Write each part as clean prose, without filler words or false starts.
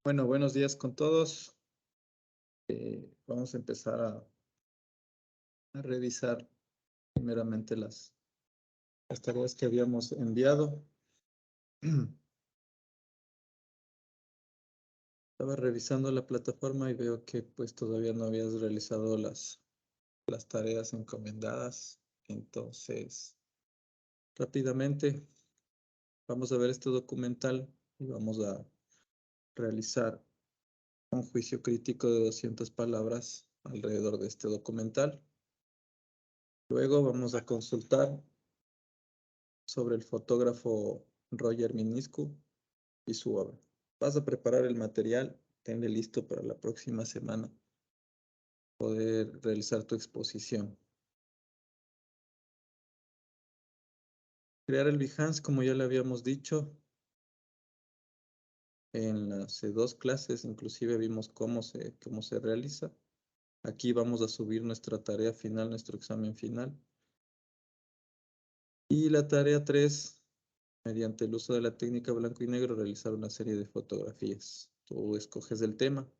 Bueno, buenos días con todos. Vamos a empezar a revisar primeramente las tareas que habíamos enviado. Estaba revisando la plataforma y veo que pues todavía no habías realizado las tareas encomendadas. Entonces, rápidamente vamos a ver este documental y vamos a realizar un juicio crítico de 200 palabras alrededor de este documental. Luego vamos a consultar sobre el fotógrafo Roger Miniscu y su obra. Vas a preparar el material, tenle listo para la próxima semana poder realizar tu exposición. Crear el Behance, como ya le habíamos dicho, en las dos clases inclusive vimos cómo se realiza. Aquí vamos a subir nuestra tarea final, nuestro examen final. Y la tarea 3, mediante el uso de la técnica blanco y negro, realizar una serie de fotografías. Tú escoges el tema.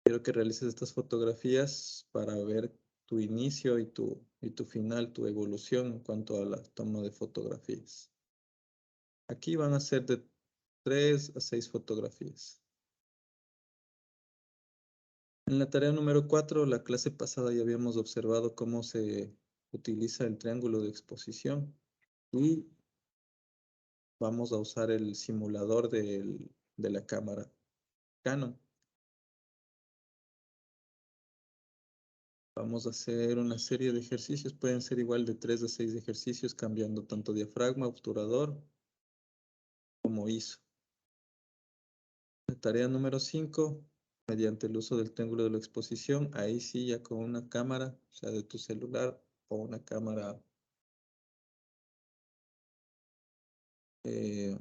Quiero que realices estas fotografías para ver tu inicio y tu final, tu evolución en cuanto a la toma de fotografías. Aquí van a ser de 3 a 6 fotografías. En la tarea número 4, la clase pasada ya habíamos observado cómo se utiliza el triángulo de exposición y vamos a usar el simulador de la cámara Canon. Vamos a hacer una serie de ejercicios, pueden ser igual de 3 a 6 ejercicios, cambiando tanto diafragma, obturador, como ISO. La tarea número 5, mediante el uso del triángulo de la exposición, ahí sí ya con una cámara, o sea, de tu celular o una cámara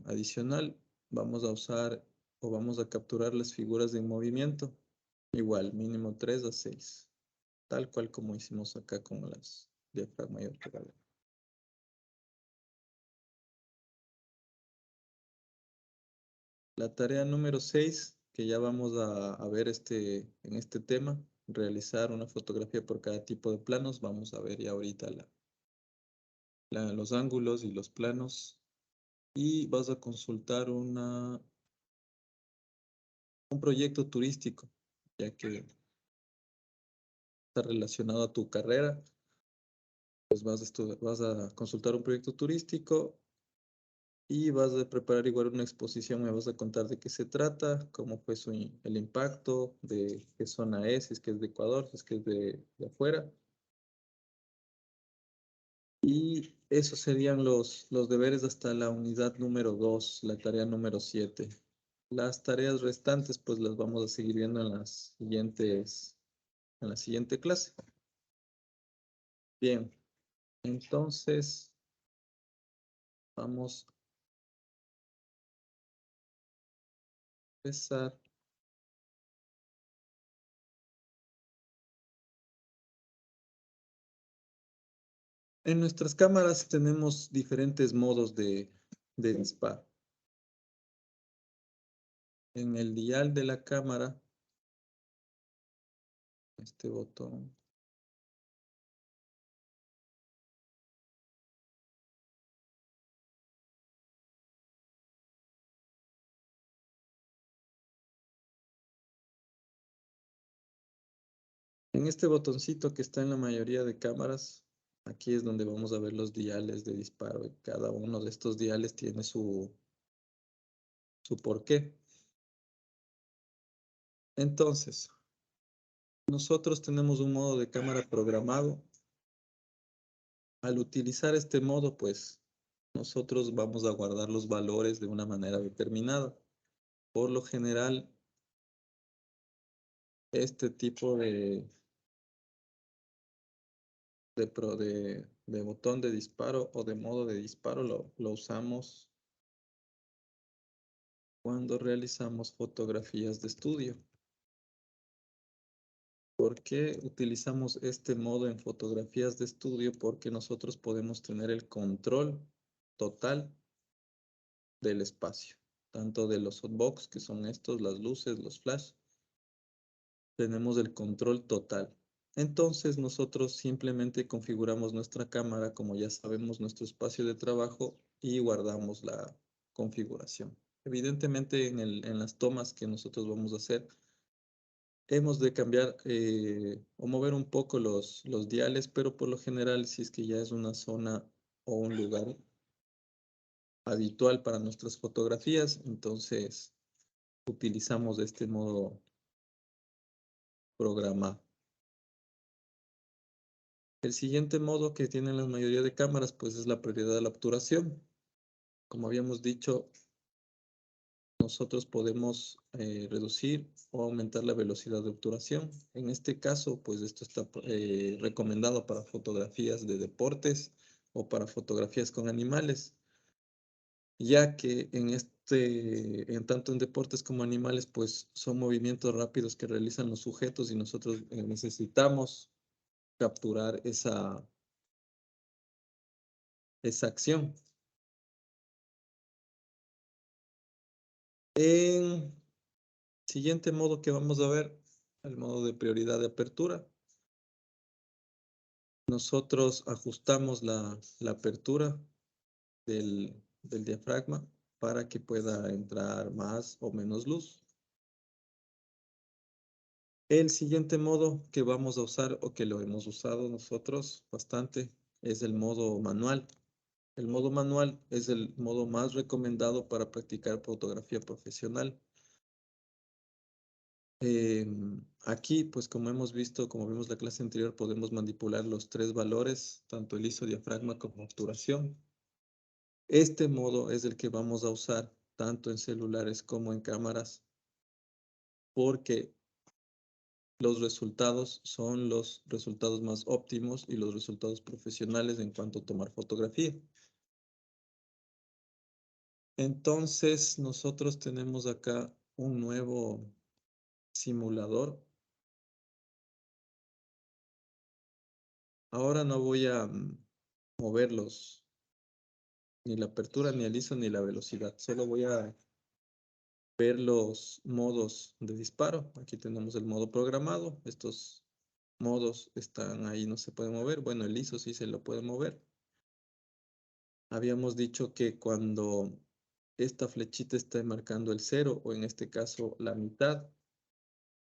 adicional, vamos a usar o vamos a capturar las figuras de movimiento, igual, mínimo 3 a 6, tal cual como hicimos acá con las diafragma y obturador. La tarea número 6, que ya vamos a ver en este tema, realizar una fotografía por cada tipo de planos. Vamos a ver ya ahorita los ángulos y los planos. Y vas a consultar un proyecto turístico, ya que está relacionado a tu carrera. Pues vas a consultar un proyecto turístico y vas a preparar igual una exposición, me vas a contar de qué se trata, cómo fue el impacto, de qué zona es, si es que es de Ecuador, si es que es de afuera. Y esos serían los deberes hasta la unidad número 2, la tarea número 7. Las tareas restantes pues las vamos a seguir viendo en la siguiente clase. Bien, entonces vamos a empezar. En nuestras cámaras tenemos diferentes modos de disparo. En el dial de la cámara, este botón, en este botoncito que está en la mayoría de cámaras, aquí es donde vamos a ver los diales de disparo. Y cada uno de estos diales tiene su porqué. Entonces, nosotros tenemos un modo de cámara programado. Al utilizar este modo, pues, nosotros vamos a guardar los valores de una manera determinada. Por lo general, este tipo de botón de disparo o de modo de disparo lo usamos cuando realizamos fotografías de estudio. ¿Por qué utilizamos este modo en fotografías de estudio? Porque nosotros podemos tener el control total del espacio, tanto de los softbox, que son estos, las luces, los flash. Tenemos el control total. Entonces nosotros simplemente configuramos nuestra cámara, como ya sabemos, nuestro espacio de trabajo y guardamos la configuración. Evidentemente en las tomas que nosotros vamos a hacer, hemos de cambiar o mover un poco los diales, pero por lo general, si es que ya es una zona o un lugar habitual para nuestras fotografías, entonces utilizamos de este modo programado. El siguiente modo que tienen la mayoría de cámaras, pues es la prioridad de la obturación. Como habíamos dicho, nosotros podemos reducir o aumentar la velocidad de obturación. En este caso, pues esto está recomendado para fotografías de deportes o para fotografías con animales, ya que en tanto en deportes como animales, pues son movimientos rápidos que realizan los sujetos y nosotros necesitamos capturar esa acción. En siguiente modo que vamos a ver, el modo de prioridad de apertura. Nosotros ajustamos la apertura del diafragma para que pueda entrar más o menos luz. El siguiente modo que vamos a usar o que lo hemos usado nosotros bastante es el modo manual. El modo manual es el modo más recomendado para practicar fotografía profesional. Aquí, pues como hemos visto, como vimos la clase anterior, podemos manipular los tres valores, tanto el ISO, diafragma como obturación. Este modo es el que vamos a usar tanto en celulares como en cámaras, porque los resultados son los resultados más óptimos y los resultados profesionales en cuanto a tomar fotografía. Entonces, nosotros tenemos acá un nuevo simulador. Ahora no voy a moverlos, ni la apertura, ni el ISO, ni la velocidad. Solo voy a ver los modos de disparo. Aquí tenemos el modo programado. Estos modos están ahí, no se pueden mover. Bueno, el ISO sí se lo puede mover. Habíamos dicho que cuando esta flechita está marcando el 0, o en este caso la mitad,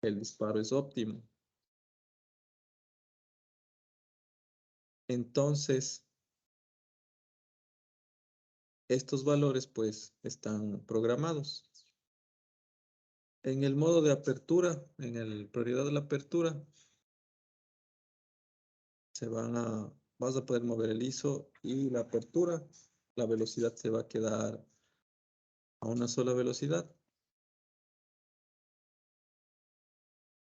el disparo es óptimo. Entonces, estos valores pues están programados. En el modo de apertura, en el prioridad de la apertura, vas a poder mover el ISO y la apertura. La velocidad se va a quedar a una sola velocidad.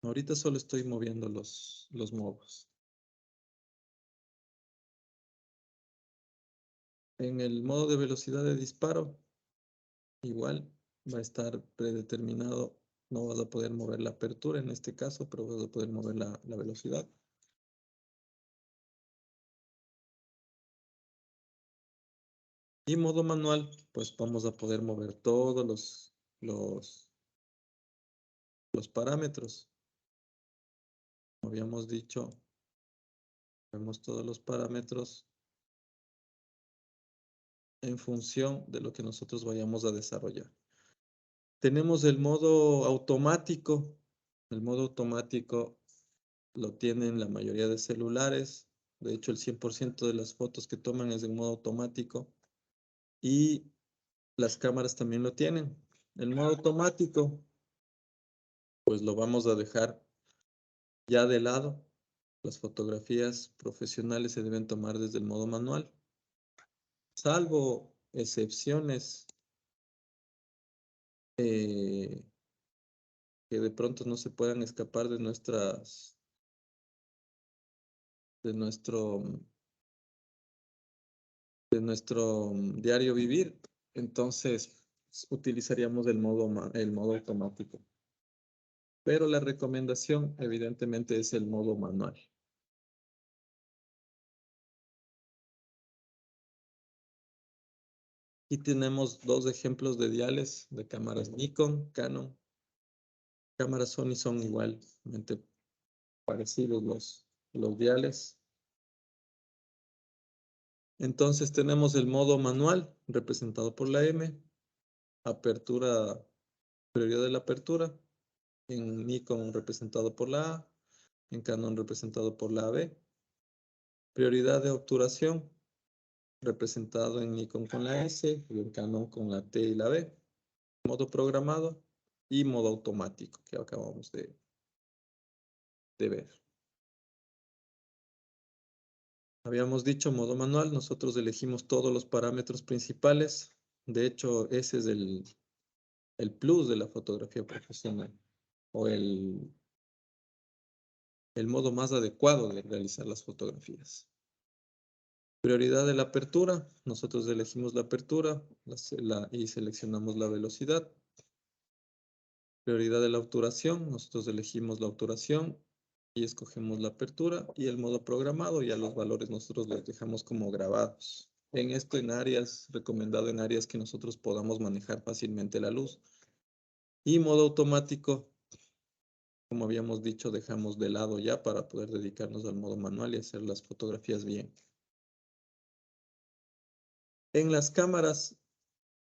Ahorita solo estoy moviendo los modos. En el modo de velocidad de disparo, igual va a estar predeterminado. No vas a poder mover la apertura en este caso, pero vas a poder mover la velocidad. Y modo manual, pues vamos a poder mover todos los parámetros. Como habíamos dicho, vemos todos los parámetros en función de lo que nosotros vayamos a desarrollar. Tenemos el modo automático. El modo automático lo tienen la mayoría de celulares. De hecho, el 100% de las fotos que toman es en modo automático. Y las cámaras también lo tienen. El modo automático, pues lo vamos a dejar ya de lado. Las fotografías profesionales se deben tomar desde el modo manual, salvo excepciones que de pronto no se puedan escapar de nuestro diario vivir. Entonces utilizaríamos el modo automático. Pero la recomendación evidentemente es el modo manual. Y tenemos dos ejemplos de diales de cámaras Nikon, Canon. Cámaras Sony son igualmente parecidos los diales. Entonces tenemos el modo manual representado por la M, apertura, prioridad de la apertura, en Nikon representado por la A, en Canon representado por la B, prioridad de obturación representado en Nikon con la S y en Canon con la T y la B, modo programado y modo automático que acabamos de ver. Habíamos dicho modo manual, nosotros elegimos todos los parámetros principales. De hecho, ese es el plus de la fotografía profesional o el modo más adecuado de realizar las fotografías. Prioridad de la apertura, nosotros elegimos la apertura y seleccionamos la velocidad. Prioridad de la obturación, nosotros elegimos la obturación y escogemos la apertura y el modo programado, ya los valores nosotros los dejamos como grabados. En esto recomendado en áreas que nosotros podamos manejar fácilmente la luz. Y modo automático, como habíamos dicho, dejamos de lado ya para poder dedicarnos al modo manual y hacer las fotografías bien. En las cámaras,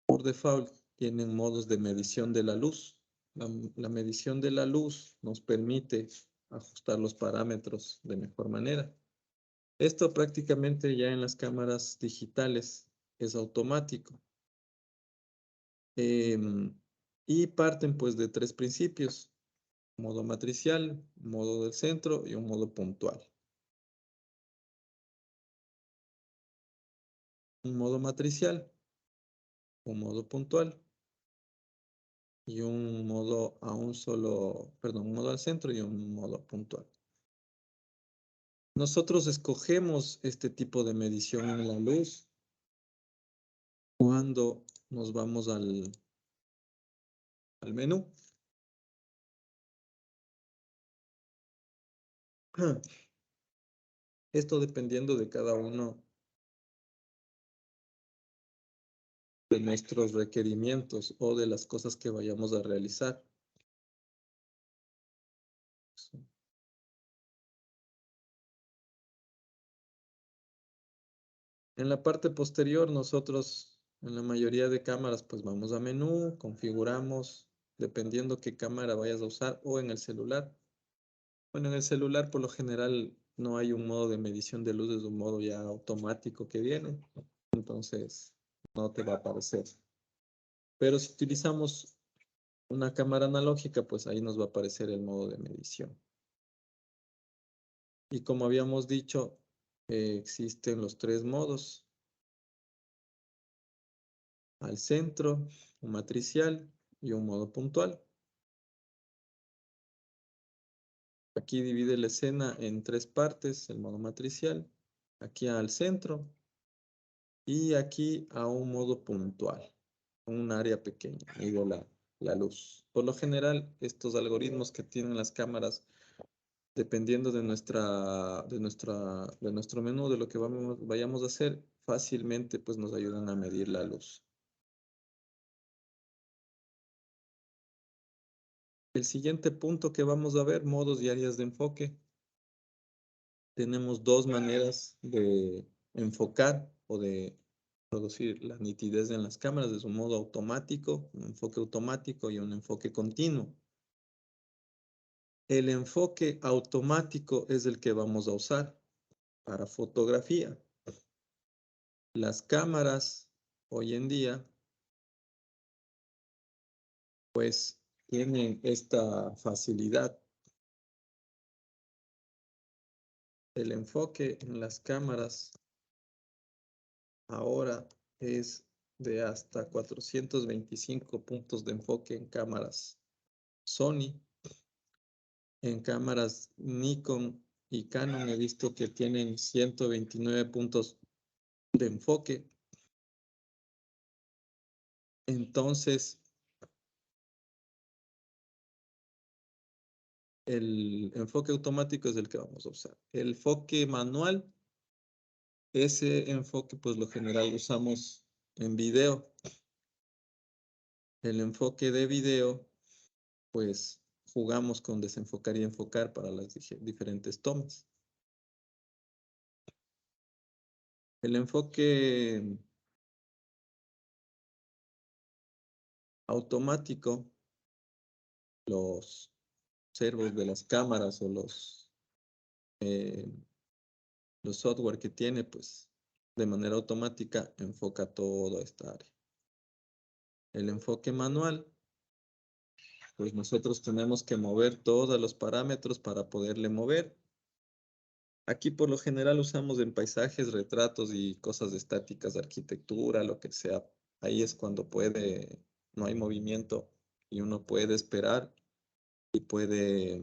por default, tienen modos de medición de la luz. La medición de la luz nos permite ajustar los parámetros de mejor manera. Esto prácticamente ya en las cámaras digitales es automático. Y parten pues de tres principios: modo matricial, modo del centro y un modo puntual. Un modo matricial, un modo puntual y un modo un modo al centro y un modo puntual. Nosotros escogemos este tipo de medición en la luz cuando nos vamos al menú. Esto dependiendo de cada uno de nuestros requerimientos o de las cosas que vayamos a realizar. En la parte posterior, nosotros en la mayoría de cámaras, pues vamos a menú, configuramos, dependiendo qué cámara vayas a usar, o en el celular. Bueno, en el celular por lo general no hay un modo de medición de luz, es un modo ya automático que viene, entonces no te va a aparecer. Pero si utilizamos una cámara analógica, pues ahí nos va a aparecer el modo de medición. Y como habíamos dicho, existen los tres modos: al centro, un matricial y un modo puntual. Aquí divide la escena en tres partes: el modo matricial, aquí al centro y aquí a un modo puntual, un área pequeña y de la luz. Por lo general, estos algoritmos que tienen las cámaras, dependiendo de nuestro menú, de lo que vayamos a hacer, fácilmente pues nos ayudan a medir la luz. El siguiente punto que vamos a ver: modos y áreas de enfoque. Tenemos dos maneras de enfocar o de producir la nitidez en las cámaras: de su modo automático, un enfoque automático y un enfoque continuo. El enfoque automático es el que vamos a usar para fotografía. Las cámaras hoy en día pues tienen esta facilidad. El enfoque en las cámaras ahora es de hasta 425 puntos de enfoque en cámaras Sony. En cámaras Nikon y Canon he visto que tienen 129 puntos de enfoque. Entonces, el enfoque automático es el que vamos a usar. El enfoque manual, ese enfoque pues lo general usamos en video. El enfoque de video, pues jugamos con desenfocar y enfocar para las diferentes tomas. El enfoque automático, los servos de las cámaras o los software que tiene, pues de manera automática enfoca toda esta área. El enfoque manual, pues nosotros tenemos que mover todos los parámetros para poderle mover. Aquí por lo general usamos en paisajes, retratos y cosas estáticas de arquitectura, lo que sea. Ahí es cuando no hay movimiento y uno puede esperar y puede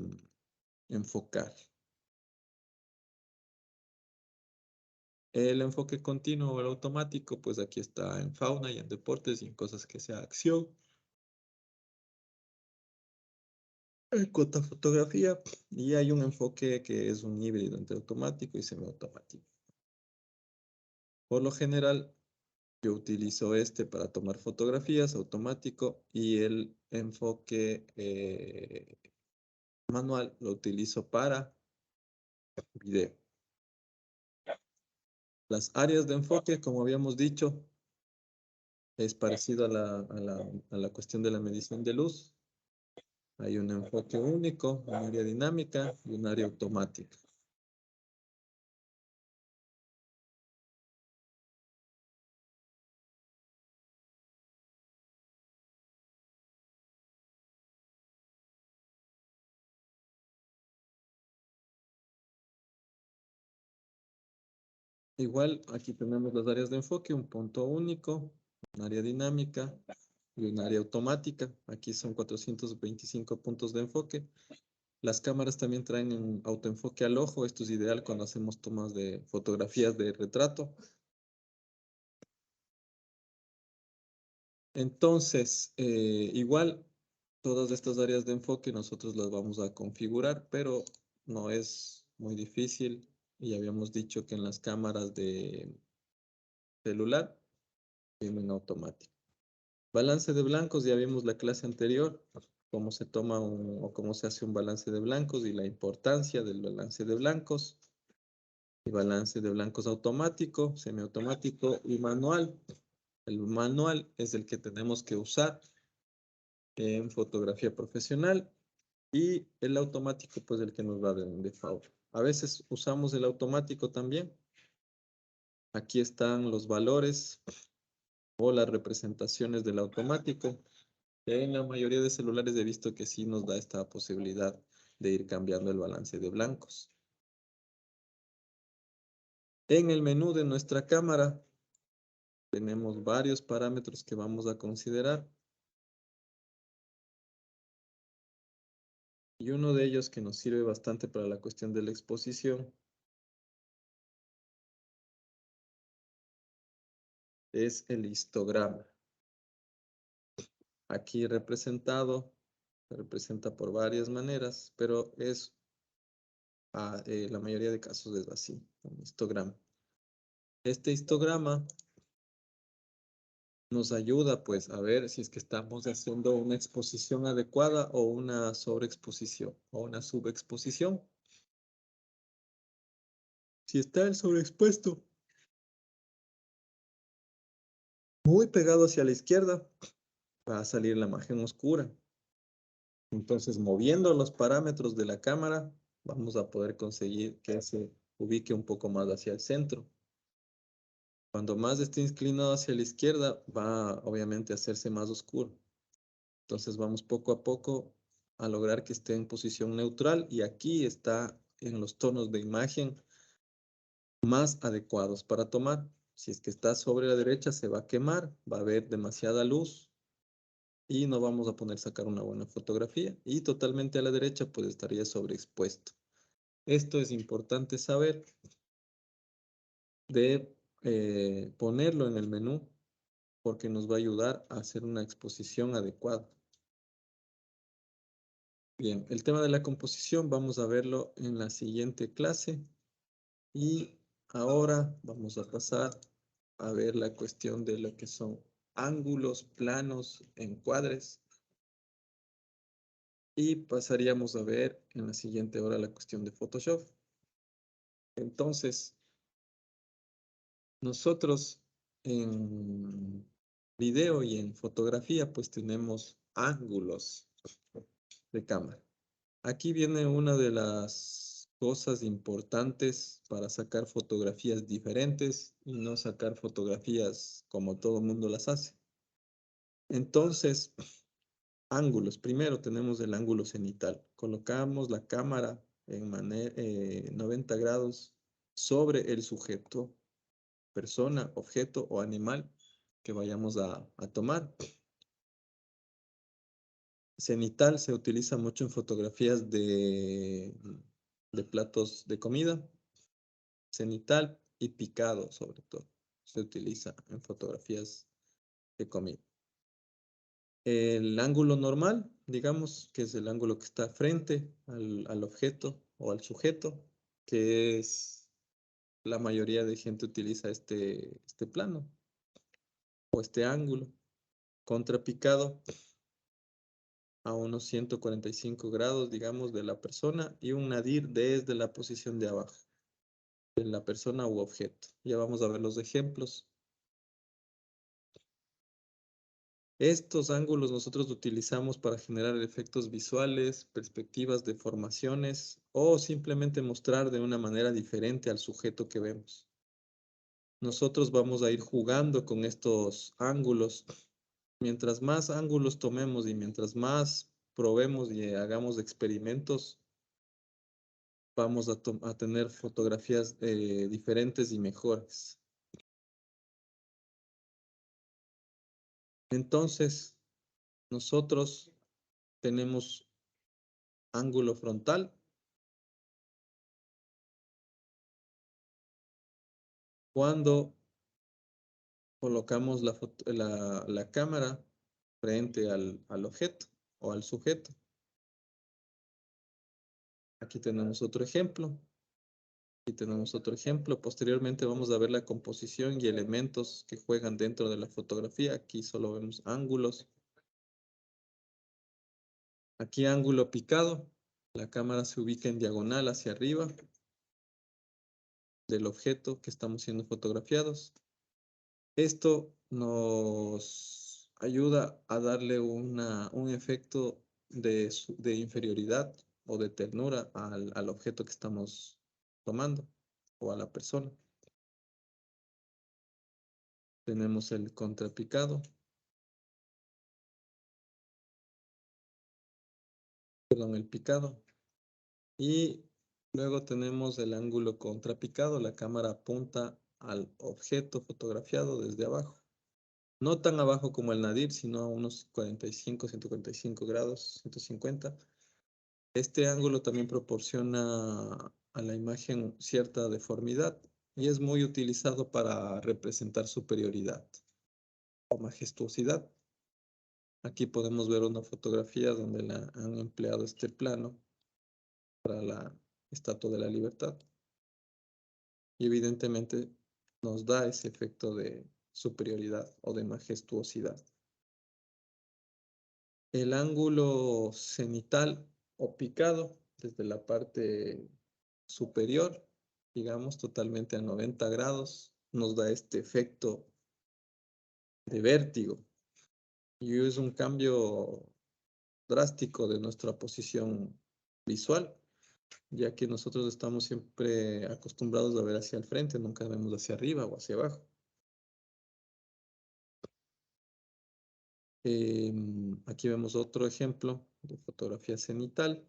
enfocar. El enfoque continuo o el automático, pues aquí está en fauna y en deportes y en cosas que sea acción. En cuanto a fotografía, y hay un enfoque que es un híbrido entre automático y semiautomático. Por lo general, yo utilizo este para tomar fotografías automático y el enfoque manual lo utilizo para video. Las áreas de enfoque, como habíamos dicho, es parecido a la cuestión de la medición de luz. Hay un enfoque único, un área dinámica y un área automática. Igual, aquí tenemos las áreas de enfoque, un punto único, un área dinámica y un área automática. Aquí son 425 puntos de enfoque. Las cámaras también traen un autoenfoque al ojo. Esto es ideal cuando hacemos tomas de fotografías de retrato. Entonces, igual, todas estas áreas de enfoque nosotros las vamos a configurar, pero no es muy difícil. Y habíamos dicho que en las cámaras de celular vienen automático. Balance de blancos, ya vimos la clase anterior, cómo se toma o cómo se hace un balance de blancos y la importancia del balance de blancos. Y balance de blancos automático, semiautomático y manual. El manual es el que tenemos que usar en fotografía profesional y el automático pues el que nos va de favor. A veces usamos el automático también. Aquí están los valores o las representaciones del automático. En la mayoría de celulares he visto que sí nos da esta posibilidad de ir cambiando el balance de blancos. En el menú de nuestra cámara tenemos varios parámetros que vamos a considerar. Y uno de ellos que nos sirve bastante para la cuestión de la exposición es el histograma. Aquí representado, se representa por varias maneras, pero la mayoría de casos es así, un histograma. Este histograma nos ayuda pues a ver si es que estamos haciendo una exposición adecuada o una sobreexposición o una subexposición. Si está el sobreexpuesto muy pegado hacia la izquierda, va a salir la imagen oscura. Entonces, moviendo los parámetros de la cámara, vamos a poder conseguir que se ubique un poco más hacia el centro. Cuando más esté inclinado hacia la izquierda, va obviamente a hacerse más oscuro. Entonces, vamos poco a poco a lograr que esté en posición neutral y aquí está en los tonos de imagen más adecuados para tomar. Si es que está sobre la derecha, se va a quemar, va a haber demasiada luz y no vamos a poder sacar una buena fotografía. Y totalmente a la derecha, pues estaría sobreexpuesto. Esto es importante saber de ponerlo en el menú porque nos va a ayudar a hacer una exposición adecuada. Bien, el tema de la composición vamos a verlo en la siguiente clase y ahora vamos a pasar a ver la cuestión de lo que son ángulos, planos, encuadres. Y pasaríamos a ver en la siguiente hora la cuestión de Photoshop. Entonces, nosotros en video y en fotografía, pues tenemos ángulos de cámara. Aquí viene una de las cosas importantes para sacar fotografías diferentes y no sacar fotografías como todo el mundo las hace. Entonces, ángulos. Primero tenemos el ángulo cenital. Colocamos la cámara en 90 grados sobre el sujeto, persona, objeto o animal que vayamos a tomar. Cenital se utiliza mucho en fotografías de platos de comida. Cenital y picado, sobre todo, se utiliza en fotografías de comida. El ángulo normal, digamos, que es el ángulo que está frente al objeto o al sujeto, que es la mayoría de gente utiliza este plano o este ángulo. Contrapicado a unos 145 grados, digamos, de la persona y un nadir desde la posición de abajo de la persona u objeto. Ya vamos a ver los ejemplos. Estos ángulos nosotros utilizamos para generar efectos visuales, perspectivas, deformaciones o simplemente mostrar de una manera diferente al sujeto que vemos. Nosotros vamos a ir jugando con estos ángulos. Mientras más ángulos tomemos y mientras más probemos y hagamos experimentos, vamos a tener fotografías diferentes y mejores. Entonces, nosotros tenemos ángulo frontal. Cuando colocamos la cámara frente al objeto o al sujeto. Aquí tenemos otro ejemplo. Aquí tenemos otro ejemplo. Posteriormente vamos a ver la composición y elementos que juegan dentro de la fotografía. Aquí solo vemos ángulos. Aquí ángulo picado. La cámara se ubica en diagonal hacia arriba del objeto que estamos siendo fotografiados. Esto nos ayuda a darle un efecto de inferioridad o de ternura al objeto que estamos tomando o a la persona. Tenemos el contrapicado, perdón, el picado. Y luego tenemos el ángulo contrapicado. La cámara apunta al objeto fotografiado desde abajo. No tan abajo como el nadir, sino a unos 45, 145 grados, 150. Este ángulo también proporciona a la imagen cierta deformidad y es muy utilizado para representar superioridad o majestuosidad. Aquí podemos ver una fotografía donde han empleado este plano para la Estatua de la Libertad. Y evidentemente nos da ese efecto de superioridad o de majestuosidad. El ángulo cenital o picado desde la parte superior, digamos totalmente a 90 grados, nos da este efecto de vértigo. Y es un cambio drástico de nuestra posición visual, ya que nosotros estamos siempre acostumbrados a ver hacia el frente, nunca vemos hacia arriba o hacia abajo. Aquí vemos otro ejemplo de fotografía cenital.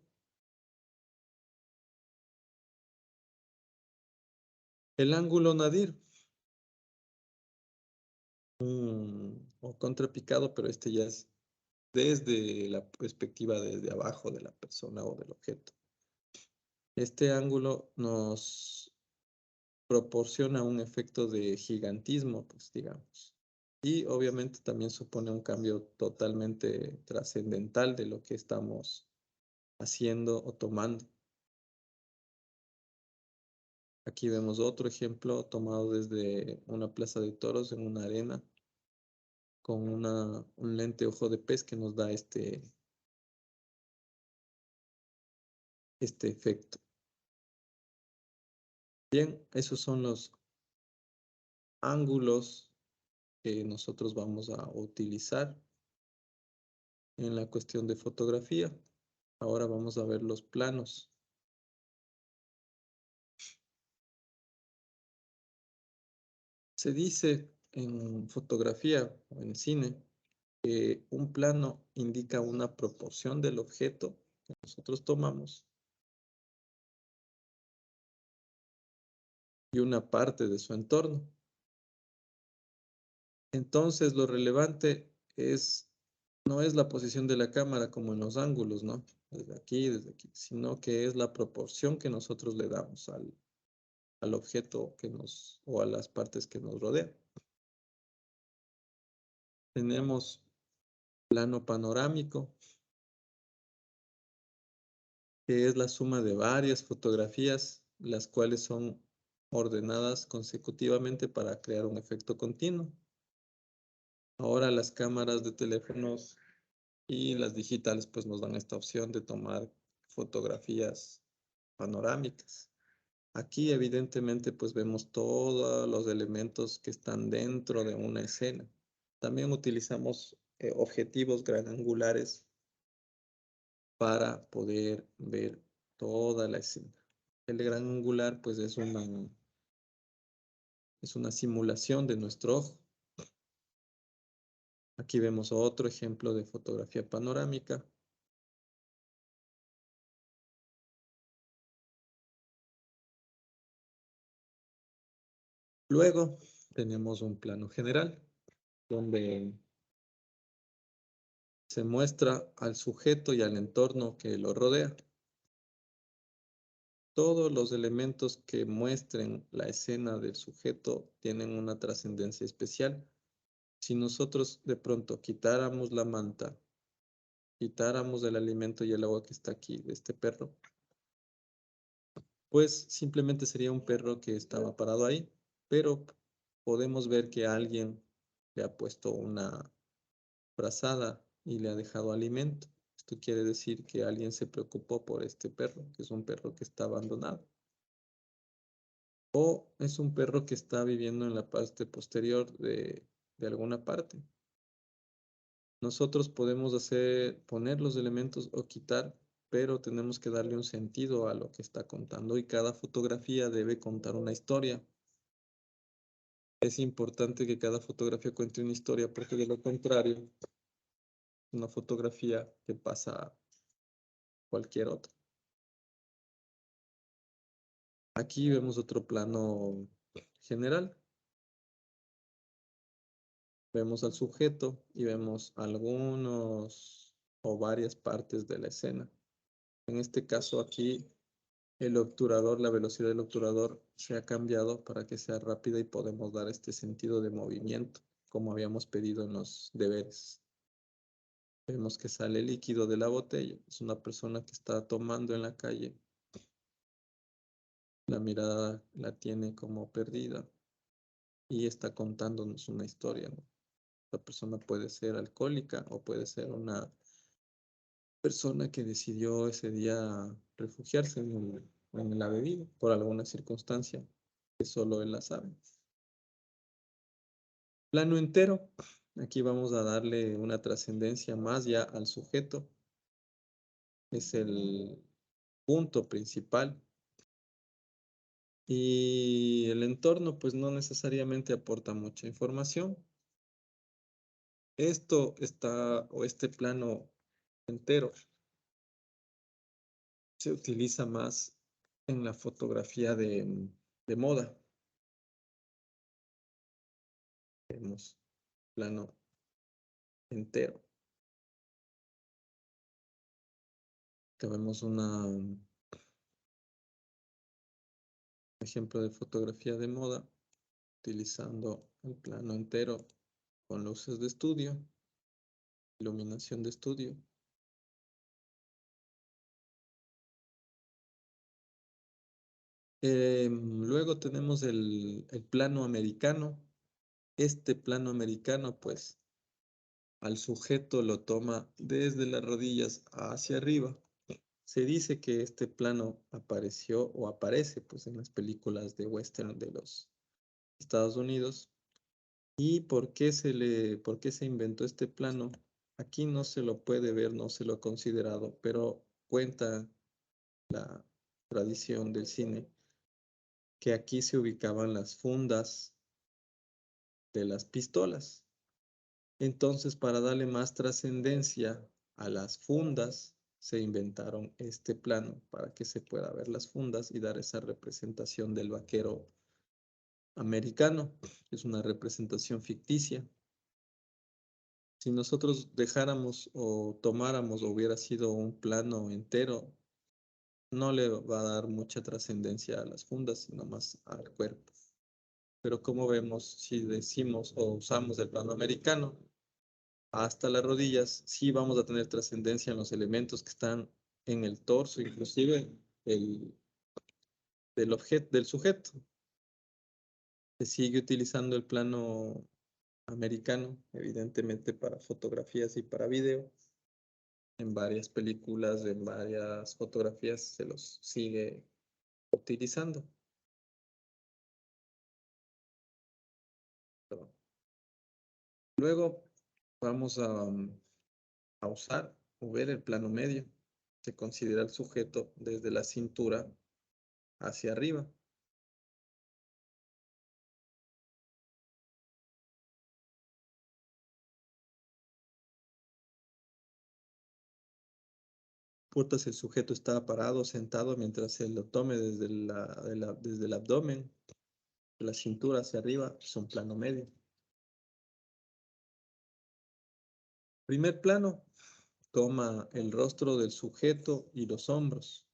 El ángulo nadir o contrapicado, pero este ya es desde la perspectiva desde abajo de la persona o del objeto. Este ángulo nos proporciona un efecto de gigantismo, pues digamos. Y obviamente también supone un cambio totalmente trascendental de lo que estamos haciendo o tomando. Aquí vemos otro ejemplo tomado desde una plaza de toros en una arena con un lente ojo de pez que nos da este efecto. Bien, esos son los ángulos que nosotros vamos a utilizar en la cuestión de fotografía. Ahora vamos a ver los planos. Se dice en fotografía o en cine que un plano indica una proporción del objeto que nosotros tomamos y una parte de su entorno. Entonces, lo relevante no es la posición de la cámara como en los ángulos, ¿no? Desde aquí, sino que es la proporción que nosotros le damos al objeto o a las partes que nos rodean. Tenemos plano panorámico, que es la suma de varias fotografías, las cuales son ordenadas consecutivamente para crear un efecto continuo. Ahora las cámaras de teléfonos y las digitales pues nos dan esta opción de tomar fotografías panorámicas. Aquí evidentemente pues vemos todos los elementos que están dentro de una escena. También utilizamos objetivos gran angulares para poder ver toda la escena. El gran angular pues es una simulación de nuestro ojo. Aquí vemos otro ejemplo de fotografía panorámica. Luego tenemos un plano general donde se muestra al sujeto y al entorno que lo rodea. Todos los elementos que muestren la escena del sujeto tienen una trascendencia especial. Si nosotros de pronto quitáramos la manta, quitáramos el alimento y el agua que está aquí de este perro, pues simplemente sería un perro que estaba parado ahí, pero podemos ver que alguien le ha puesto una frazada y le ha dejado alimento. Esto quiere decir que alguien se preocupó por este perro, que es un perro que está abandonado. O es un perro que está viviendo en la parte posterior de alguna parte. Nosotros podemos poner los elementos o quitar, pero tenemos que darle un sentido a lo que está contando y cada fotografía debe contar una historia. Es importante que cada fotografía cuente una historia porque de lo contrario, una fotografía que pasa a cualquier otra. Aquí vemos otro plano general. Vemos al sujeto y vemos algunos o varias partes de la escena. En este caso aquí, el obturador, la velocidad del obturador se ha cambiado para que sea rápida y podemos dar este sentido de movimiento, como habíamos pedido en los deberes. Vemos que sale líquido de la botella. Es una persona que está tomando en la calle. La mirada la tiene como perdida y está contándonos una historia, ¿no? La persona puede ser alcohólica o puede ser una persona que decidió ese día refugiarse en la bebida por alguna circunstancia que solo él la sabe. Plano entero. Aquí vamos a darle una trascendencia más ya al sujeto. Es el punto principal. Y el entorno, pues no necesariamente aporta mucha información. Este plano entero se utiliza más en la fotografía de moda. Vemos plano entero. Acá vemos un ejemplo de fotografía de moda utilizando el plano entero con luces de estudio, iluminación de estudio. Luego tenemos el plano americano. Este plano americano, pues, al sujeto lo toma desde las rodillas hacia arriba. Se dice que este plano apareció o aparece, pues, en las películas de western de los Estados Unidos. ¿Y por qué se inventó este plano? Aquí no se lo puede ver, no se lo ha considerado, pero cuenta la tradición del cine que aquí se ubicaban las fundas de las pistolas. Entonces, para darle más trascendencia a las fundas, se inventaron este plano para que se pueda ver las fundas y dar esa representación del vaquero americano. Es una representación ficticia. Si nosotros dejáramos o tomáramos o hubiera sido un plano entero, no le va a dar mucha trascendencia a las fundas, sino más al cuerpo. Pero como vemos, si decimos o usamos el plano americano hasta las rodillas, sí vamos a tener trascendencia en los elementos que están en el torso, inclusive el, del sujeto. Se sigue utilizando el plano americano, evidentemente para fotografías y para video. En varias películas, en varias fotografías se los sigue utilizando. Luego vamos a usar o ver el plano medio. Se considera el sujeto desde la cintura hacia arriba. No importa si el sujeto está parado o sentado mientras se lo tome desde el abdomen, de la cintura hacia arriba, es un plano medio. Primer plano, toma el rostro del sujeto y los hombros.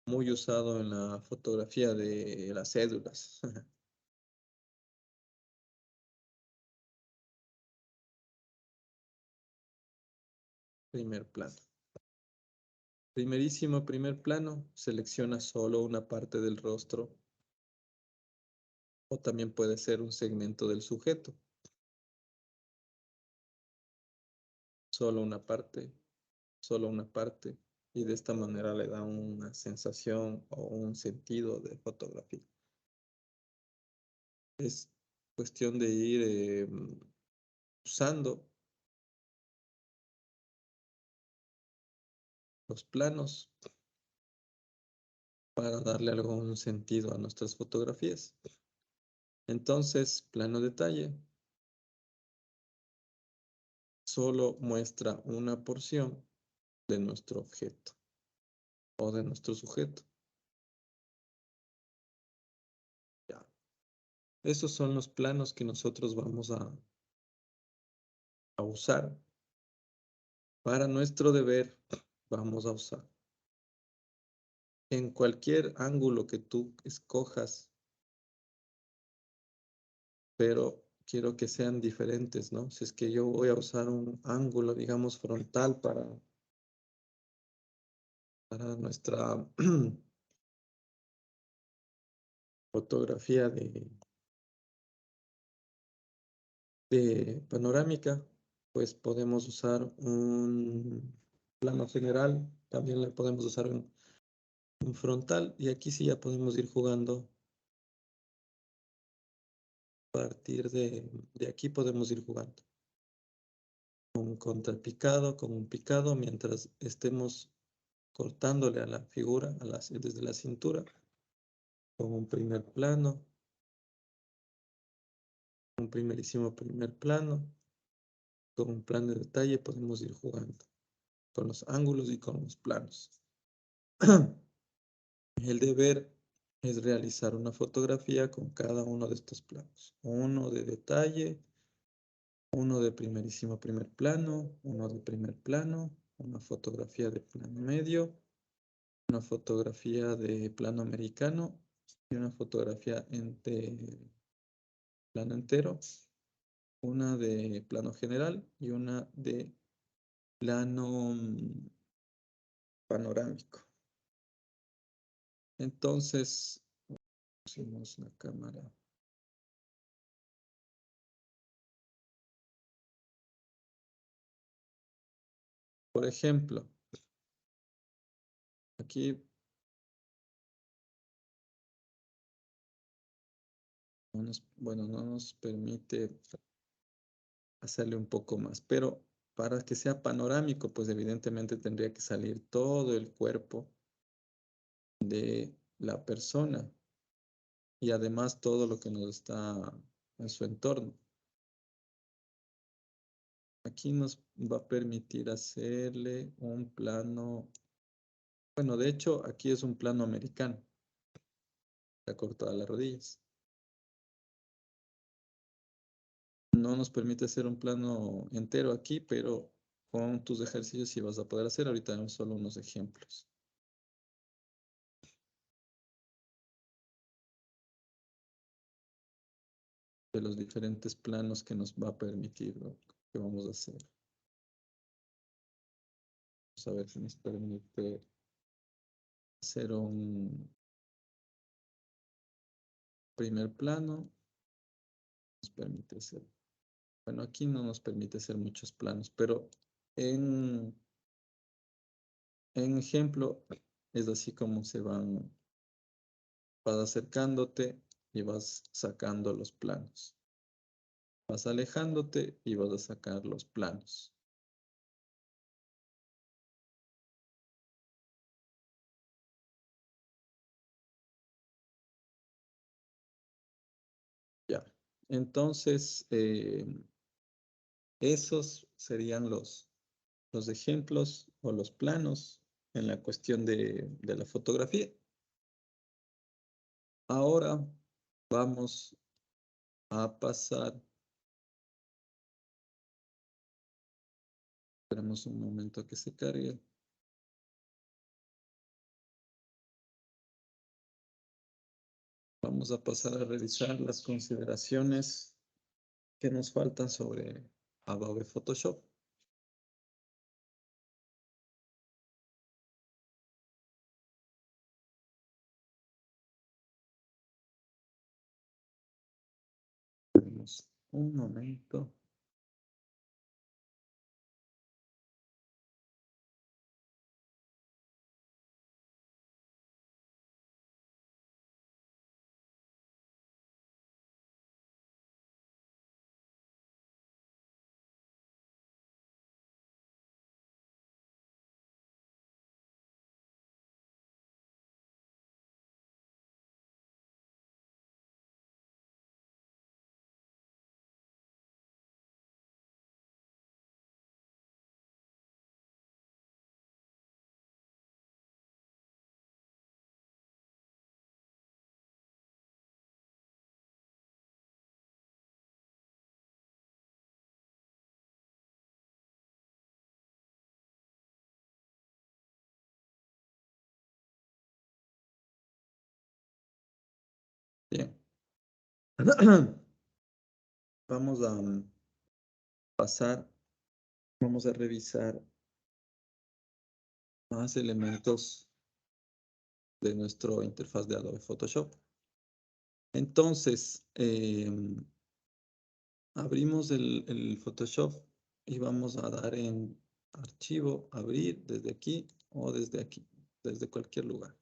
Muy usado en la fotografía de las cédulas. Primer plano. Primerísimo primer plano, selecciona solo una parte del rostro o también puede ser un segmento del sujeto. Solo una parte, y de esta manera le da una sensación o un sentido de fotografía. Es cuestión de ir usando los planos para darle algún sentido a nuestras fotografías. Entonces, plano detalle solo muestra una porción de nuestro objeto o de nuestro sujeto. Ya. Estos son los planos que nosotros vamos a usar. Para nuestro deber, vamos a usar. En cualquier ángulo que tú escojas, pero quiero que sean diferentes, ¿no? Si es que yo voy a usar un ángulo, digamos, frontal para nuestra fotografía de panorámica, pues podemos usar un plano general, también le podemos usar un frontal, y aquí sí ya podemos ir jugando. A partir de aquí podemos ir jugando. Un contrapicado, con un picado, mientras estemos cortándole a la figura desde la cintura, con un primer plano, un primerísimo primer plano, con un plano de detalle podemos ir jugando con los ángulos y con los planos. El deber es realizar una fotografía con cada uno de estos planos. Uno de detalle, uno de primerísimo primer plano, uno de primer plano, una fotografía de plano medio, una fotografía de plano americano y una fotografía de plano entero, una de plano general y una de plano panorámico. Entonces, pusimos la cámara. Por ejemplo, aquí bueno, no nos permite hacerle un poco más, pero para que sea panorámico, pues evidentemente tendría que salir todo el cuerpo de la persona y además todo lo que nos está en su entorno. Aquí nos va a permitir hacerle un plano, bueno, de hecho aquí es un plano americano, está cortada las rodillas. No nos permite hacer un plano entero aquí, pero con tus ejercicios sí vas a poder hacer. Ahorita vemos solo unos ejemplos de los diferentes planos que nos va a permitir lo que vamos a hacer. Vamos a ver si nos permite hacer un primer plano. Nos permite hacer, bueno, aquí no nos permite hacer muchos planos, pero en, en ejemplo es así como vas acercándote y vas sacando los planos. Vas alejándote y vas a sacar los planos. Ya. Entonces, esos serían los ejemplos o los planos en la cuestión de la fotografía. Ahora vamos a pasar. Esperemos un momento a que se cargue. Vamos a pasar a revisar las consideraciones que nos faltan sobre Adobe Photoshop. Esperemos un momento. Bien. Vamos a pasar, vamos a revisar más elementos de nuestra interfaz de Adobe Photoshop. Entonces, abrimos el Photoshop y vamos a dar en archivo, abrir desde aquí o desde aquí, desde cualquier lugar.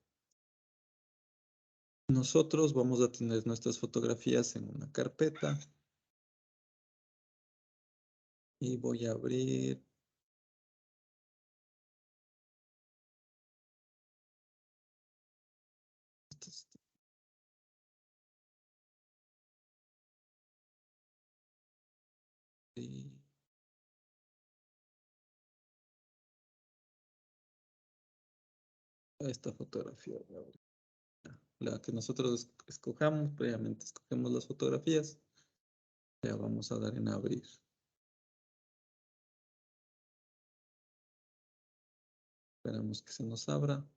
Nosotros vamos a tener nuestras fotografías en una carpeta y voy a abrir y esta fotografía. La que nosotros escojamos, previamente escogemos las fotografías. Ya vamos a dar en abrir. Esperamos que se nos abra.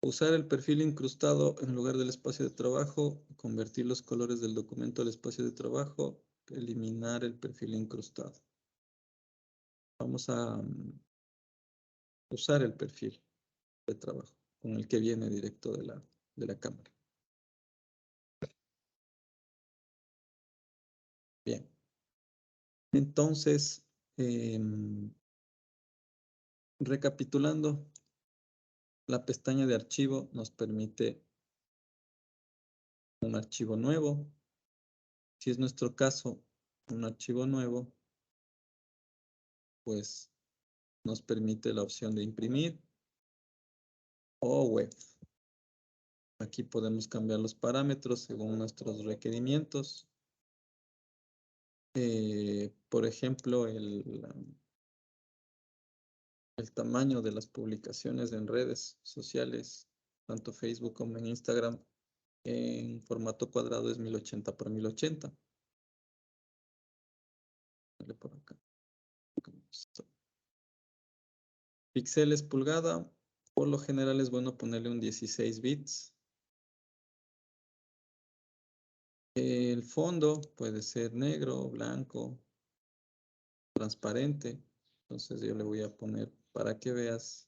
Usar el perfil incrustado en lugar del espacio de trabajo, convertir los colores del documento al espacio de trabajo, eliminar el perfil incrustado. Vamos a usar el perfil de trabajo con el que viene directo de la cámara. Bien. Entonces, recapitulando, la pestaña de archivo nos permite un archivo nuevo. Si es nuestro caso, un archivo nuevo, pues nos permite la opción de imprimir o web. Aquí podemos cambiar los parámetros según nuestros requerimientos. Por ejemplo, el tamaño de las publicaciones en redes sociales, tanto Facebook como en Instagram, en formato cuadrado es 1080 por 1080. Dale por acá. Píxeles pulgada. Por lo general es bueno ponerle un 16 bits. El fondo puede ser negro, blanco, transparente. Entonces yo le voy a poner para que veas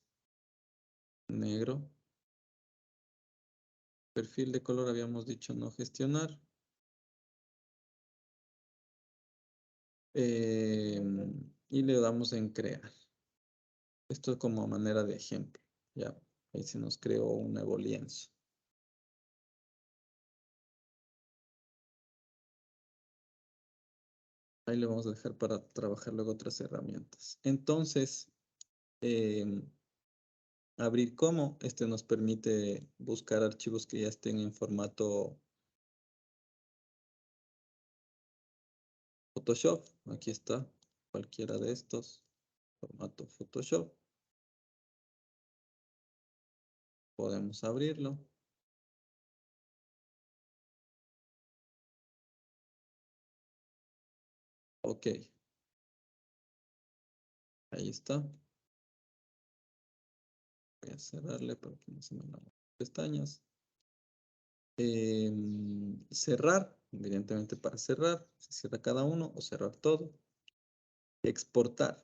negro. Perfil de color habíamos dicho no gestionar. Y le damos en crear. Esto es como manera de ejemplo. Ya, ahí se nos creó un nuevo lienzo. Ahí le vamos a dejar para trabajar luego otras herramientas. Entonces, abrir como. Este nos permite buscar archivos que ya estén en formato Photoshop. Aquí está. Cualquiera de estos. Formato Photoshop. Podemos abrirlo. Ok. Ahí está. Voy a cerrarle para que no se me abran las pestañas. Cerrar, evidentemente para cerrar, se cierra cada uno o cerrar todo. Exportar.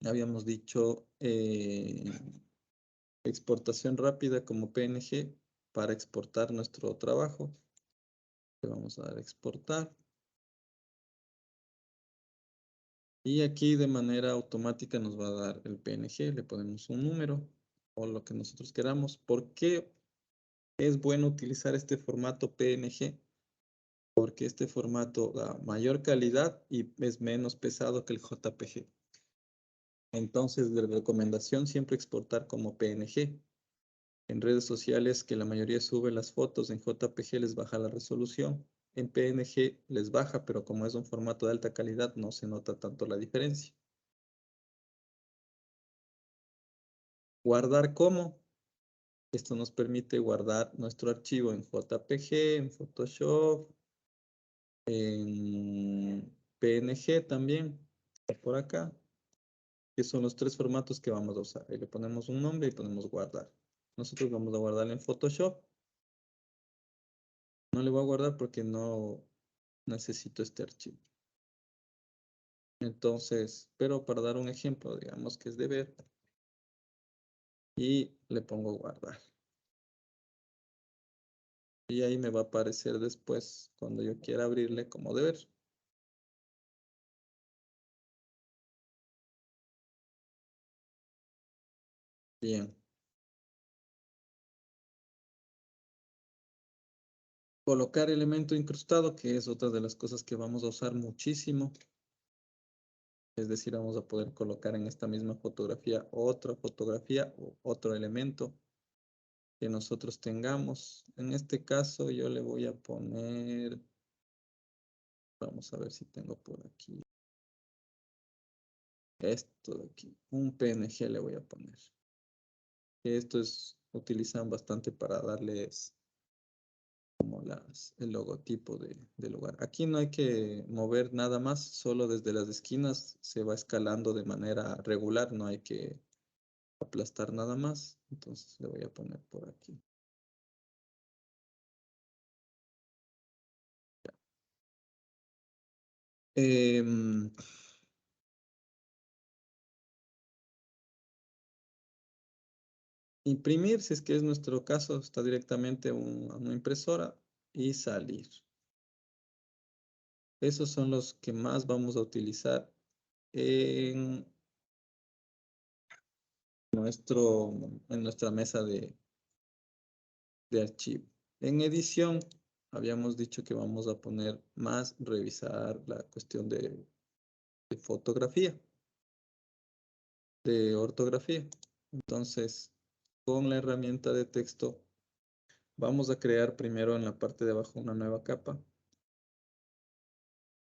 Habíamos dicho exportación rápida como PNG para exportar nuestro trabajo. Le vamos a dar a exportar. Y aquí de manera automática nos va a dar el PNG. Le ponemos un número o lo que nosotros queramos. ¿Por qué es bueno utilizar este formato PNG? Porque este formato da mayor calidad y es menos pesado que el JPG. Entonces, de recomendación siempre exportar como PNG. En redes sociales que la mayoría sube las fotos en JPG les baja la resolución. En PNG les baja, pero como es un formato de alta calidad no se nota tanto la diferencia. Guardar como. Esto nos permite guardar nuestro archivo en JPG, en Photoshop, en PNG también, por acá, que son los tres formatos que vamos a usar. Ahí le ponemos un nombre y ponemos guardar. Nosotros vamos a guardar en Photoshop. No le voy a guardar porque no necesito este archivo. Entonces, pero para dar un ejemplo, digamos que es de ver. Y le pongo guardar. Y ahí me va a aparecer después, cuando yo quiera abrirle como de ver. Bien. Colocar elemento incrustado, que es otra de las cosas que vamos a usar muchísimo. Es decir, vamos a poder colocar en esta misma fotografía otra fotografía o otro elemento que nosotros tengamos. En este caso yo le voy a poner, vamos a ver si tengo por aquí, esto de aquí, un PNG le voy a poner. Esto es, utilizan bastante para darles como el logotipo del lugar. Aquí no hay que mover nada más, solo desde las esquinas se va escalando de manera regular, no hay que aplastar nada más. Entonces le voy a poner por aquí. Em, imprimir, si es que es nuestro caso, está directamente a una impresora y salir. Esos son los que más vamos a utilizar en en nuestra mesa de archivo. En edición, habíamos dicho que vamos a poner más revisar la cuestión de fotografía, de ortografía. Entonces, con la herramienta de texto, vamos a crear primero en la parte de abajo una nueva capa.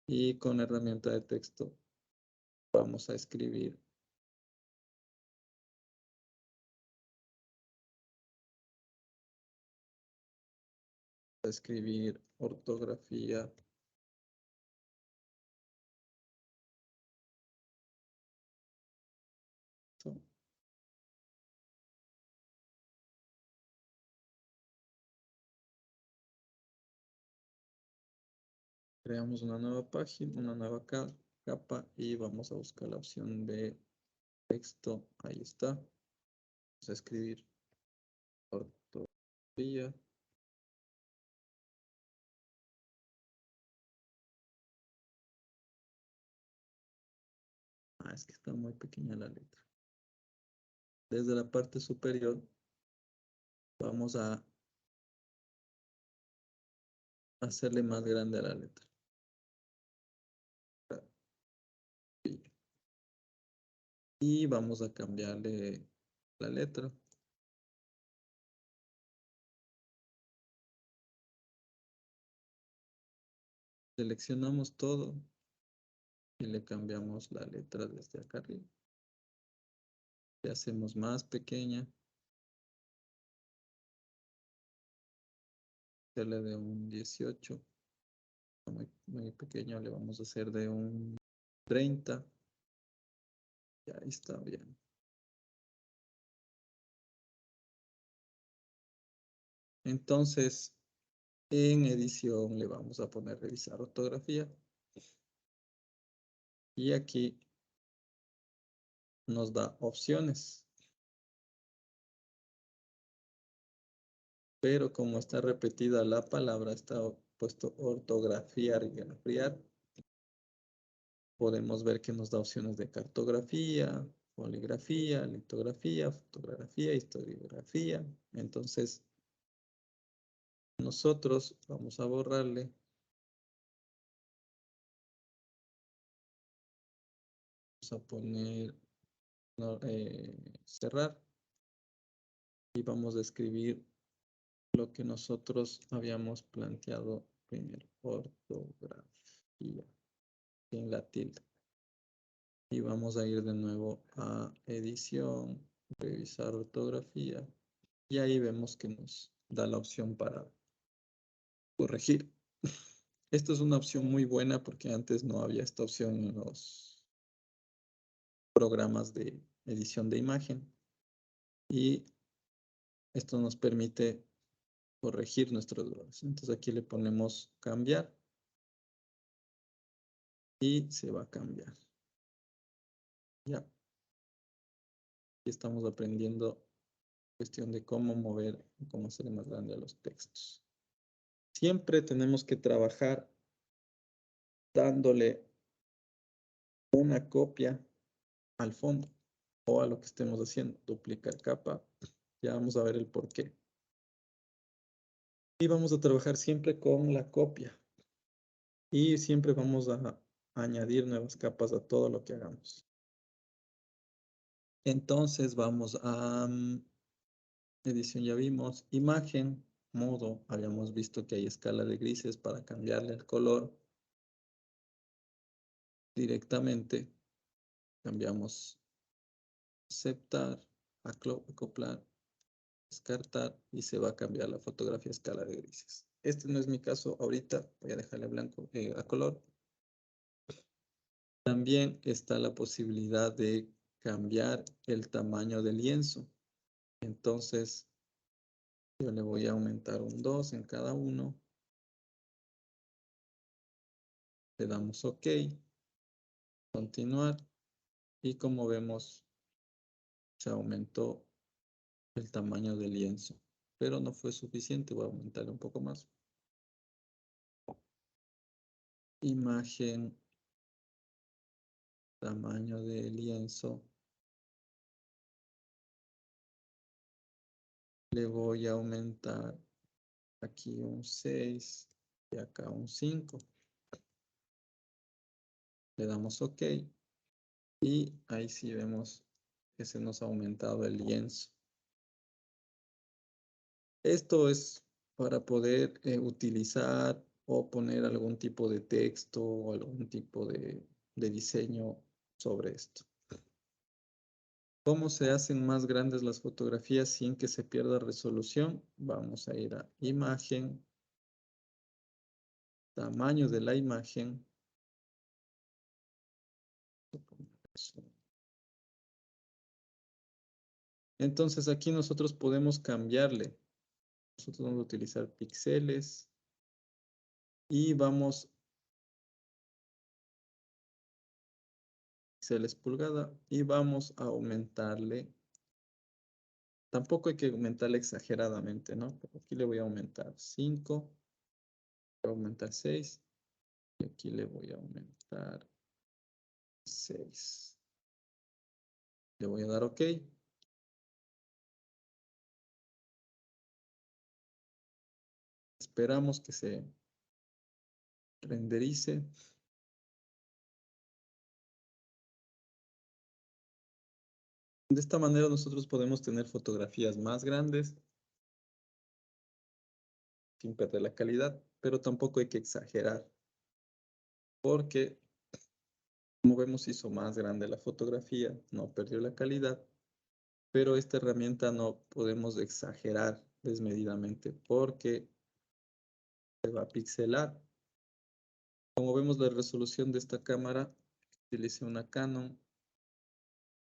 Y con la herramienta de texto vamos a escribir ortografía. Creamos una nueva página, una nueva capa y vamos a buscar la opción de texto. Ahí está. Vamos a escribir ortografía. Es que está muy pequeña la letra. Desde la parte superior vamos a hacerle más grande a la letra. Y vamos a cambiarle la letra. Seleccionamos todo y le cambiamos la letra desde acá arriba. Le hacemos más pequeña. Hacerle de un 18. Muy pequeño, le vamos a hacer de un 30. Ya está bien. Entonces, en edición le vamos a poner revisar ortografía. Y aquí nos da opciones. Pero como está repetida la palabra, está puesto ortografiar y grafiar. Podemos ver que nos da opciones de cartografía, poligrafía, litografía, fotografía, historiografía. Entonces, nosotros vamos a borrarle. Vamos a poner cerrar. Y vamos a escribir lo que nosotros habíamos planteado primero. Ortografía. En la tilde. Y vamos a ir de nuevo a edición, revisar ortografía. Y ahí vemos que nos da la opción para corregir. Esto es una opción muy buena porque antes no había esta opción en los programas de edición de imagen. Y esto nos permite corregir nuestros errores. Entonces aquí le ponemos cambiar. Y se va a cambiar. Ya. Y estamos aprendiendo cuestión de cómo mover, cómo hacer más grande los textos. Siempre tenemos que trabajar dándole una copia al fondo o a lo que estemos haciendo. Duplicar capa. Ya vamos a ver el por qué. Y vamos a trabajar siempre con la copia. Y siempre vamos a añadir nuevas capas a todo lo que hagamos. Entonces vamos a edición, ya vimos. Imagen, modo. Habíamos visto que hay escala de grises para cambiarle el color. Directamente cambiamos aceptar, acoplar, descartar y se va a cambiar la fotografía a escala de grises. Este no es mi caso ahorita, voy a dejarle blanco a color. También está la posibilidad de cambiar el tamaño del lienzo. Entonces, yo le voy a aumentar un 2 en cada uno. Le damos OK, continuar y como vemos, se aumentó el tamaño del lienzo, pero no fue suficiente, voy a aumentar un poco más. Imagen, tamaño del lienzo. Le voy a aumentar aquí un 6 y acá un 5. Le damos OK y ahí sí vemos que se nos ha aumentado el lienzo. Esto es para poder utilizar o poner algún tipo de texto o algún tipo de diseño sobre esto. ¿Cómo se hacen más grandes las fotografías sin que se pierda resolución? Vamos a ir a imagen, tamaño de la imagen. Entonces aquí nosotros podemos cambiarle. Nosotros vamos a utilizar píxeles y vamos píxeles pulgada y vamos a aumentarle. Tampoco hay que aumentarle exageradamente, ¿no? Pero aquí le voy a aumentar 5, voy a aumentar 6 y aquí le voy a aumentar 6. Le voy a dar OK. Esperamos que se renderice. De esta manera nosotros podemos tener fotografías más grandes sin perder la calidad, pero tampoco hay que exagerar porque, como vemos, hizo más grande la fotografía, no perdió la calidad, pero esta herramienta no podemos exagerar desmedidamente porque se va a pixelar. Como vemos, la resolución de esta cámara, utilice una Canon,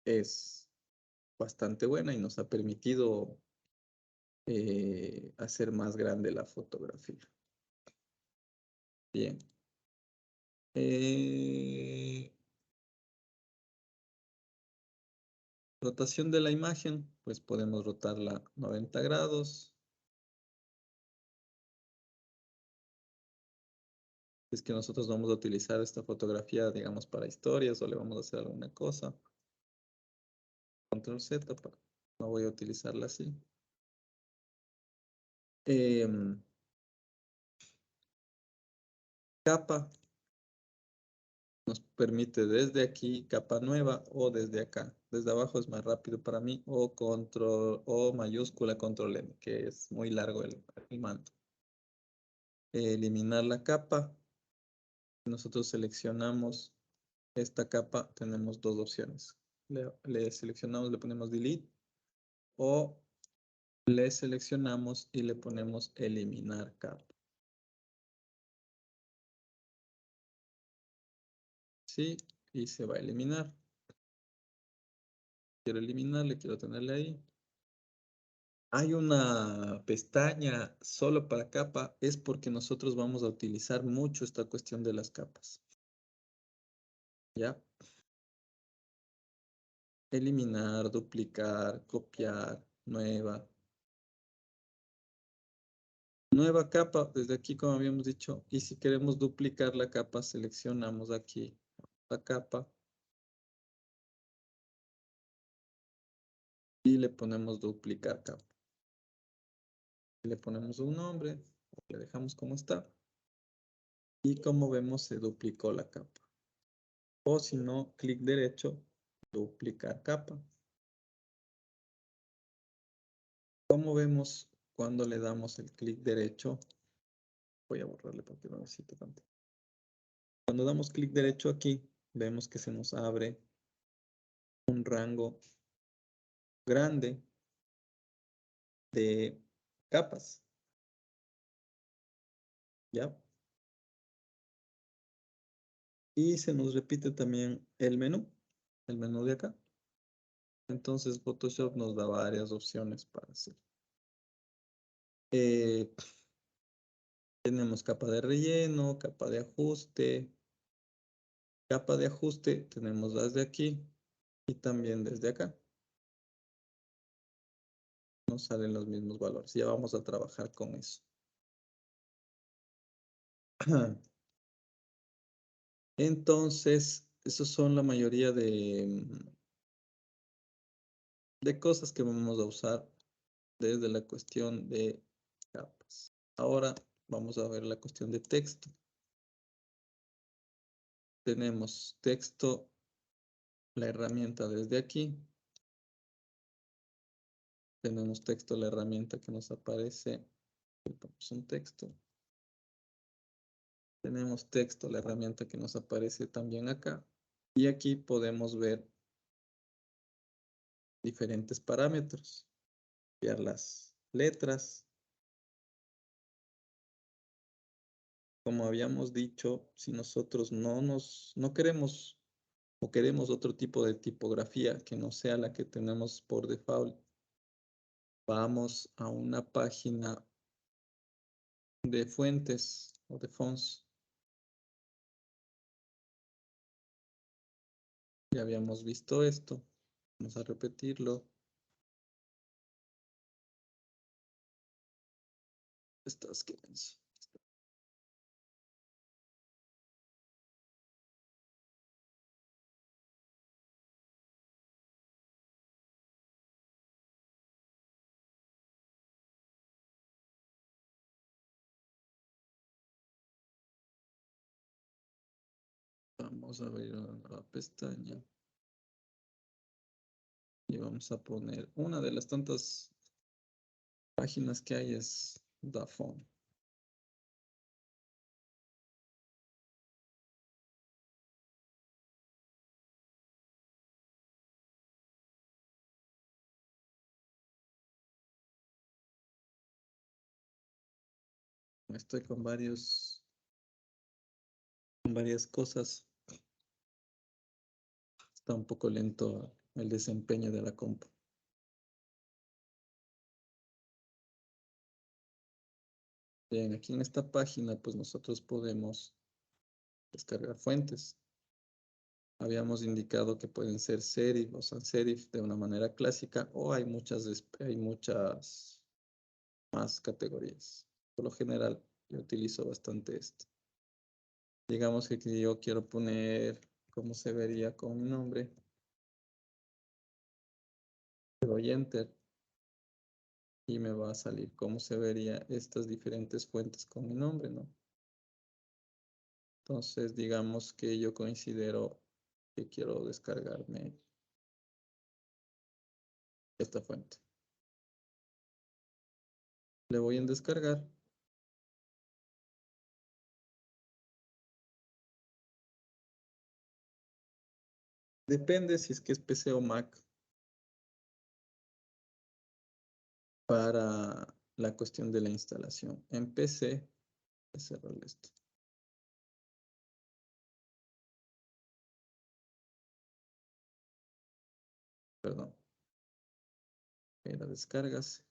es bastante buena y nos ha permitido hacer más grande la fotografía. Bien. Rotación de la imagen, pues podemos rotarla 90 grados. Es que nosotros vamos a utilizar esta fotografía, digamos, para historias o le vamos a hacer alguna cosa. Control Z, no voy a utilizarla así. Capa. Nos permite desde aquí, capa nueva o desde acá. Desde abajo es más rápido para mí o control o mayúscula control N, que es muy largo el mando. Eliminar la capa. Nosotros seleccionamos esta capa, tenemos dos opciones. Le seleccionamos, le ponemos delete o le seleccionamos y le ponemos eliminar capa. Sí, y se va a eliminar. Quiero eliminarle, quiero tenerle ahí. Hay una pestaña solo para capa, es porque nosotros vamos a utilizar mucho esta cuestión de las capas. ¿Ya? Eliminar, duplicar, copiar, nueva. Nueva capa, desde aquí como habíamos dicho, y si queremos duplicar la capa, seleccionamos aquí la capa y le ponemos duplicar capa. Le ponemos un nombre, le dejamos como está. Y como vemos, se duplicó la capa. O si no, clic derecho, duplicar capa. Como vemos, cuando le damos el clic derecho, voy a borrarle porque no necesito tanto. Cuando damos clic derecho aquí, vemos que se nos abre un rango grande de capas. ¿Ya? Y se nos repite también el menú de acá. Entonces Photoshop nos da varias opciones para hacer. Tenemos capa de relleno, capa de ajuste. Capa de ajuste tenemos desde aquí y también desde acá. nos salen los mismos valores. Ya vamos a trabajar con eso. Entonces, esos son la mayoría de cosas que vamos a usar desde la cuestión de capas. Ahora vamos a ver la cuestión de texto. Tenemos texto, la herramienta desde aquí. Tenemos texto, la herramienta que nos aparece. Es un texto. Tenemos texto, la herramienta que nos aparece también acá. Y aquí podemos ver diferentes parámetros. Ver las letras. Como habíamos dicho, si nosotros no queremos o queremos otro tipo de tipografía que no sea la que tenemos por default, vamos a una página de fuentes o de fonts. Ya habíamos visto esto. Vamos a repetirlo. Estas que vamos a abrir una nueva pestaña y vamos a poner una de las tantas páginas que hay es Dafont. Estoy con varias cosas. Está un poco lento el desempeño de la compu. Bien, aquí en esta página, pues nosotros podemos descargar fuentes. Habíamos indicado que pueden ser serif o sans serif de una manera clásica o hay muchas más categorías. Por lo general, yo utilizo bastante esto. Digamos que yo quiero poner cómo se vería con mi nombre. Le doy Enter y me va a salir cómo se vería estas diferentes fuentes con mi nombre, ¿no? Entonces, digamos que yo considero que quiero descargarme esta fuente. Le voy en descargar. Depende si es que es PC o Mac para la cuestión de la instalación. En PC, voy a cerrar esto. Perdón. Era descargas.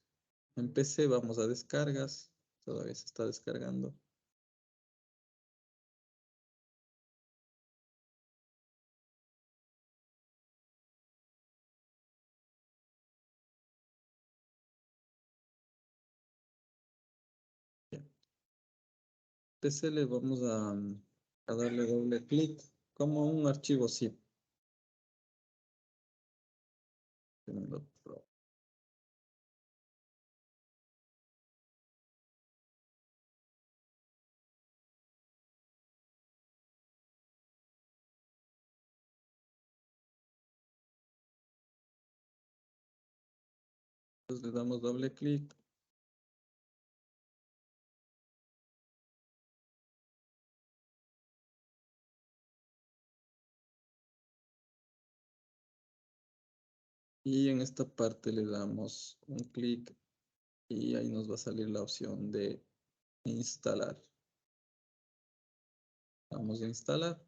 En PC vamos a descargas. Todavía se está descargando. Bien. PC le vamos a darle doble clic como un archivo zip. Entonces le damos doble clic. Y en esta parte le damos un clic y ahí nos va a salir la opción de instalar. Vamos a instalar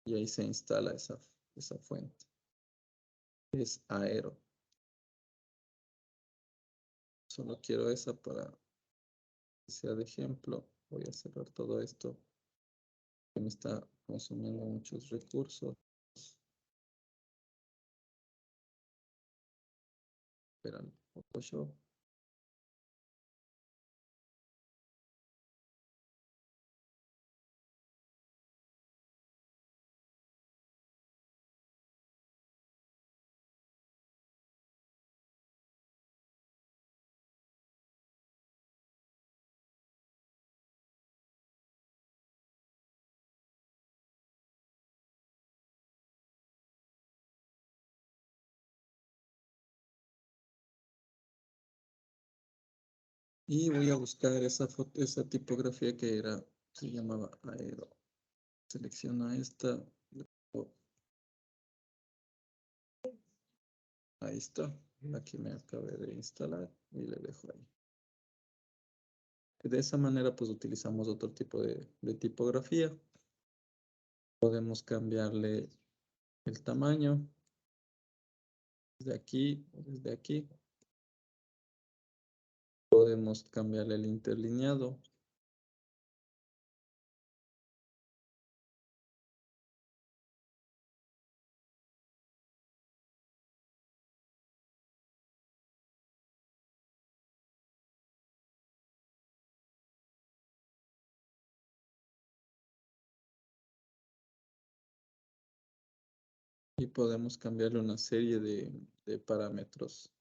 y ahí se instala esa fuente. Es Aero. Solo quiero esa para que sea de ejemplo. Voy a cerrar todo esto que me está consumiendo muchos recursos. Espera, Photoshop. Y voy a buscar esa foto, esa tipografía que era, se llamaba Aero. Selecciona esta. Oh, ahí está. Aquí me acabé de instalar y le dejo ahí. De esa manera, pues utilizamos otro tipo de tipografía. Podemos cambiarle el tamaño desde aquí, desde aquí. Podemos cambiarle el interlineado. Y podemos cambiarle una serie de parámetros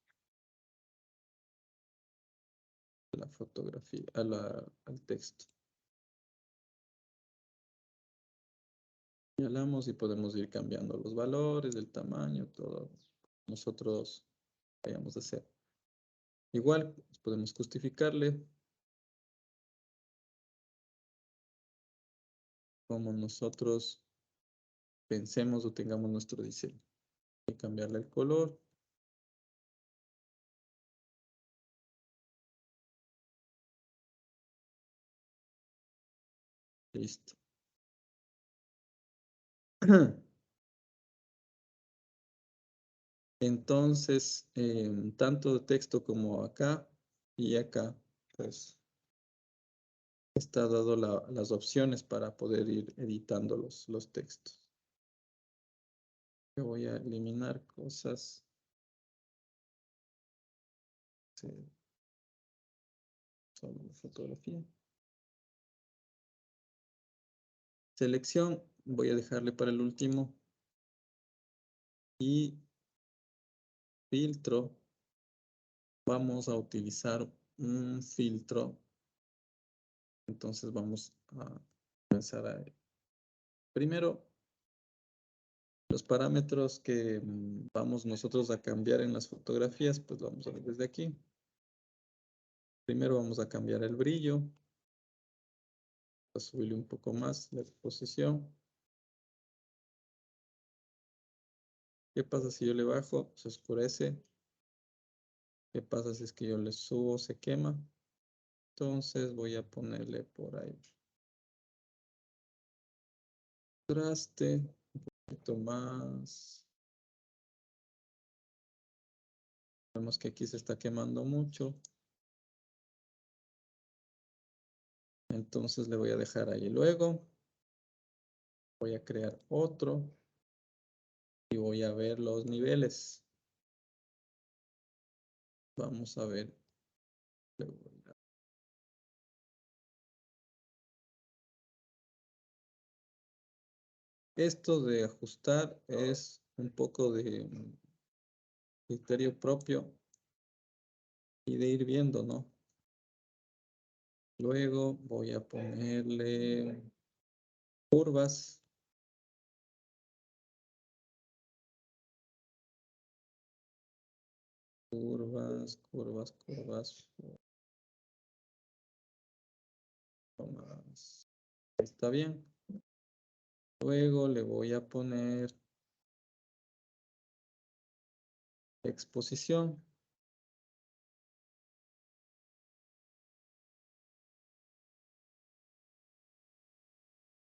a la fotografía, al texto. Señalamos y podemos ir cambiando los valores, el tamaño, todo. Nosotros vayamos a hacer. Igual, podemos justificarle como nosotros pensemos o tengamos nuestro diseño. Y cambiarle el color. Listo. Entonces, tanto de texto como acá y acá, pues está dado las opciones para poder ir editando los textos. Yo voy a eliminar cosas. Sí, solo la fotografía. Selección, voy a dejarle para el último. Y filtro, vamos a utilizar un filtro. Entonces vamos a comenzar a... Primero, los parámetros que vamos nosotros a cambiar en las fotografías, pues vamos a ver desde aquí. Primero vamos a cambiar el brillo. A subirle un poco más la exposición. ¿Qué pasa si yo le bajo? Se oscurece. ¿Qué pasa si es que yo le subo? Se quema. Entonces voy a ponerle por ahí. Contraste. Un poquito más. Vemos que aquí se está quemando mucho. Entonces le voy a dejar ahí. Luego voy a crear otro. Y voy a ver los niveles. Vamos a ver. Esto de ajustar es un poco de criterio propio y de ir viendo, ¿no? Luego voy a ponerle curvas. Curvas, curvas, curvas. Más. Está bien. Luego le voy a poner exposición.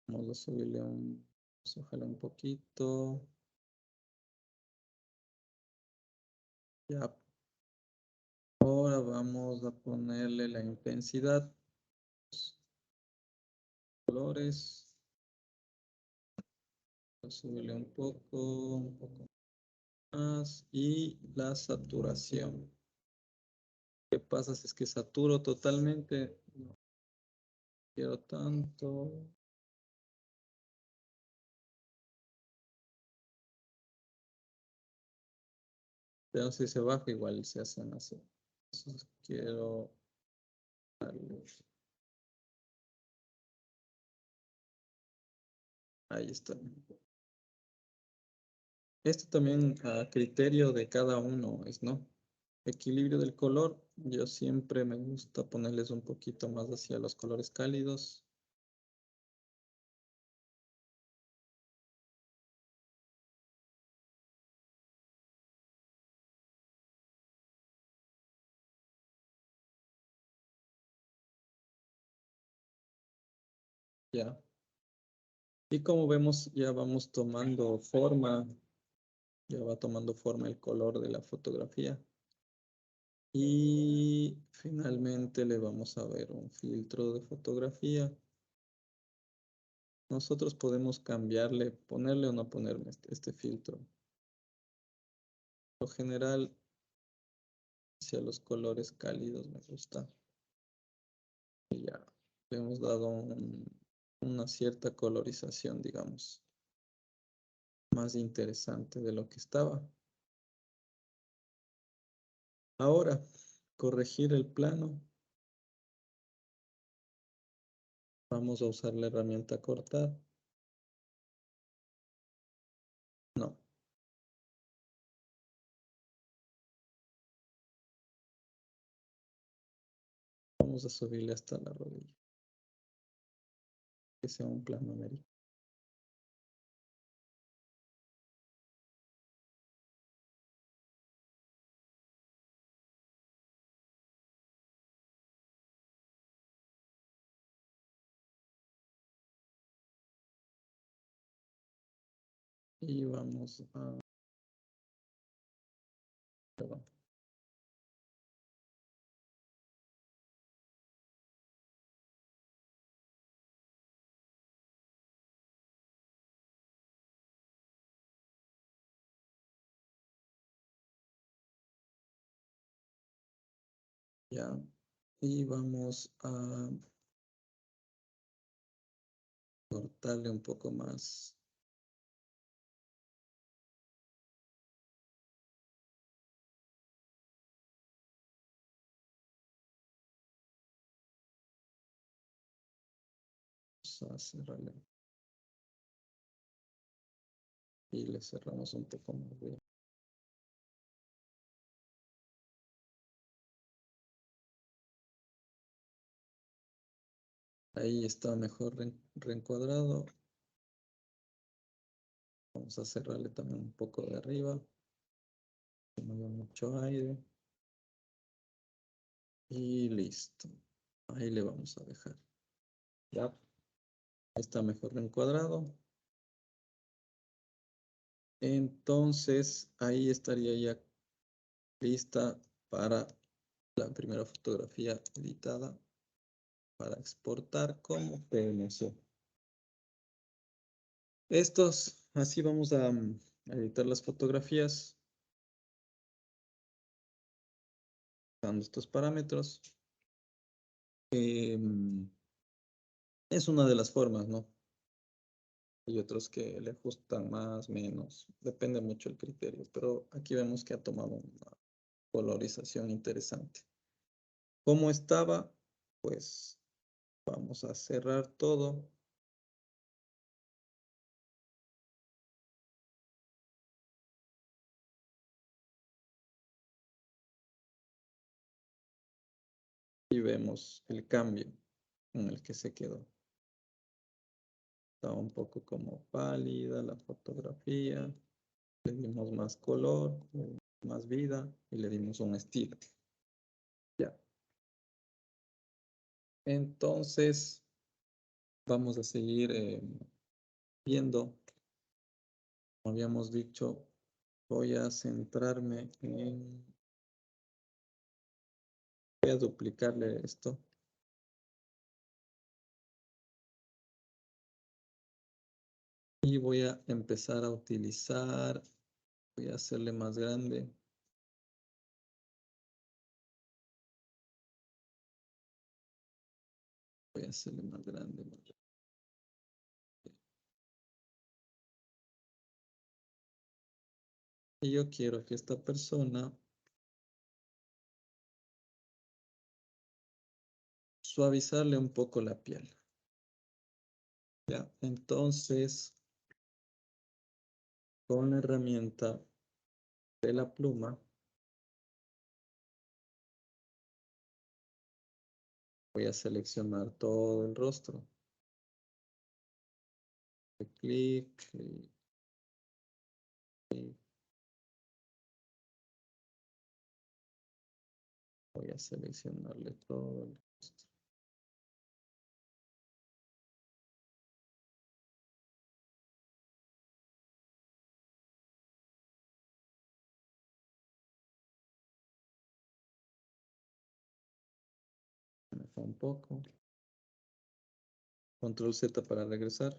Vamos a subirle ojalá un poquito. Ya. Ahora vamos a ponerle la intensidad. Colores. Voy a subirle un poco más. Y la saturación. ¿Qué pasa si es que saturo totalmente? No quiero tanto. Pero si se baja, igual se hacen así. Entonces quiero darle. Ahí está. Esto también a criterio de cada uno es, ¿no? Equilibrio del color. Yo siempre me gusta ponerles un poquito más hacia los colores cálidos. Ya. Y como vemos, ya vamos tomando forma, ya va tomando forma el color de la fotografía. Y finalmente le vamos a ver un filtro de fotografía. Nosotros podemos cambiarle, ponerle o no ponerle este filtro. Por lo general, hacia los colores cálidos me gusta. Y ya le hemos dado una cierta colorización, digamos, más interesante de lo que estaba. Ahora, corregir el plano. Vamos a usar la herramienta cortar. No, vamos a subirle hasta la rodilla. Que sea un plano americano. Y vamos a... Perdón. Ya. Y vamos a cortarle un poco más. Vamos a cerrarle. Y le cerramos un poco más de... Ahí está mejor reencuadrado. Vamos a cerrarle también un poco de arriba. Que no haya mucho aire. Y listo. Ahí le vamos a dejar. Ya. Está mejor reencuadrado. Entonces, ahí estaría ya lista para la primera fotografía editada para exportar como PNG. Así vamos a editar las fotografías dando estos parámetros. Es una de las formas, ¿no? Hay otros que le ajustan más, menos, depende mucho el criterio, pero aquí vemos que ha tomado una colorización interesante. ¿Cómo estaba? Pues vamos a cerrar todo. Y vemos el cambio en el que se quedó. Estaba un poco como pálida la fotografía. Le dimos más color, más vida y le dimos un estilo. Ya. Entonces, vamos a seguir viendo. Como habíamos dicho, voy a centrarme en... Voy a duplicarle esto. Y voy a empezar a utilizar, voy a hacerle más grande. Voy a hacerle más grande, más grande. Y yo quiero que esta persona suavizarle un poco la piel. Ya, entonces, con la herramienta de la pluma, voy a seleccionar todo el rostro. Clic, clic. Voy a seleccionarle todo el rostro. Me fue un poco. Control Z para regresar.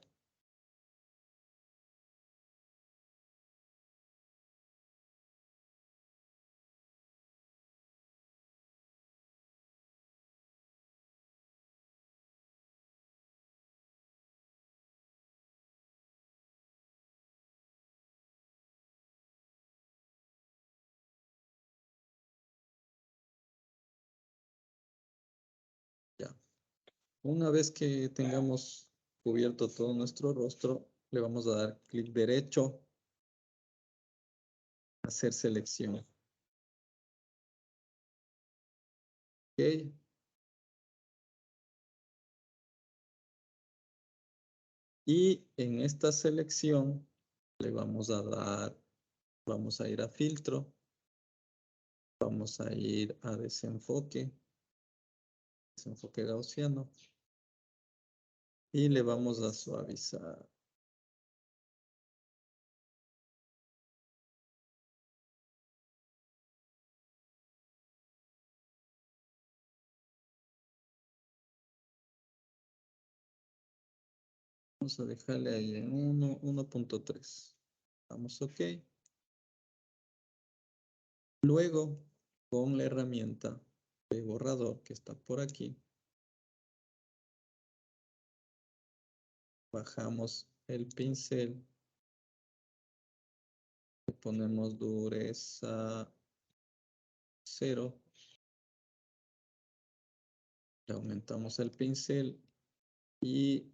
Ya. Una vez que tengamos cubierto todo nuestro rostro, le vamos a dar clic derecho, hacer selección. Ok. Y en esta selección le vamos a dar, vamos a ir a filtro, vamos a ir a desenfoque, desenfoque gaussiano, y le vamos a suavizar. Vamos a dejarle ahí en 1.3. Vamos OK. Luego, con la herramienta de borrador que está por aquí, bajamos el pincel, le ponemos dureza 0, le aumentamos el pincel y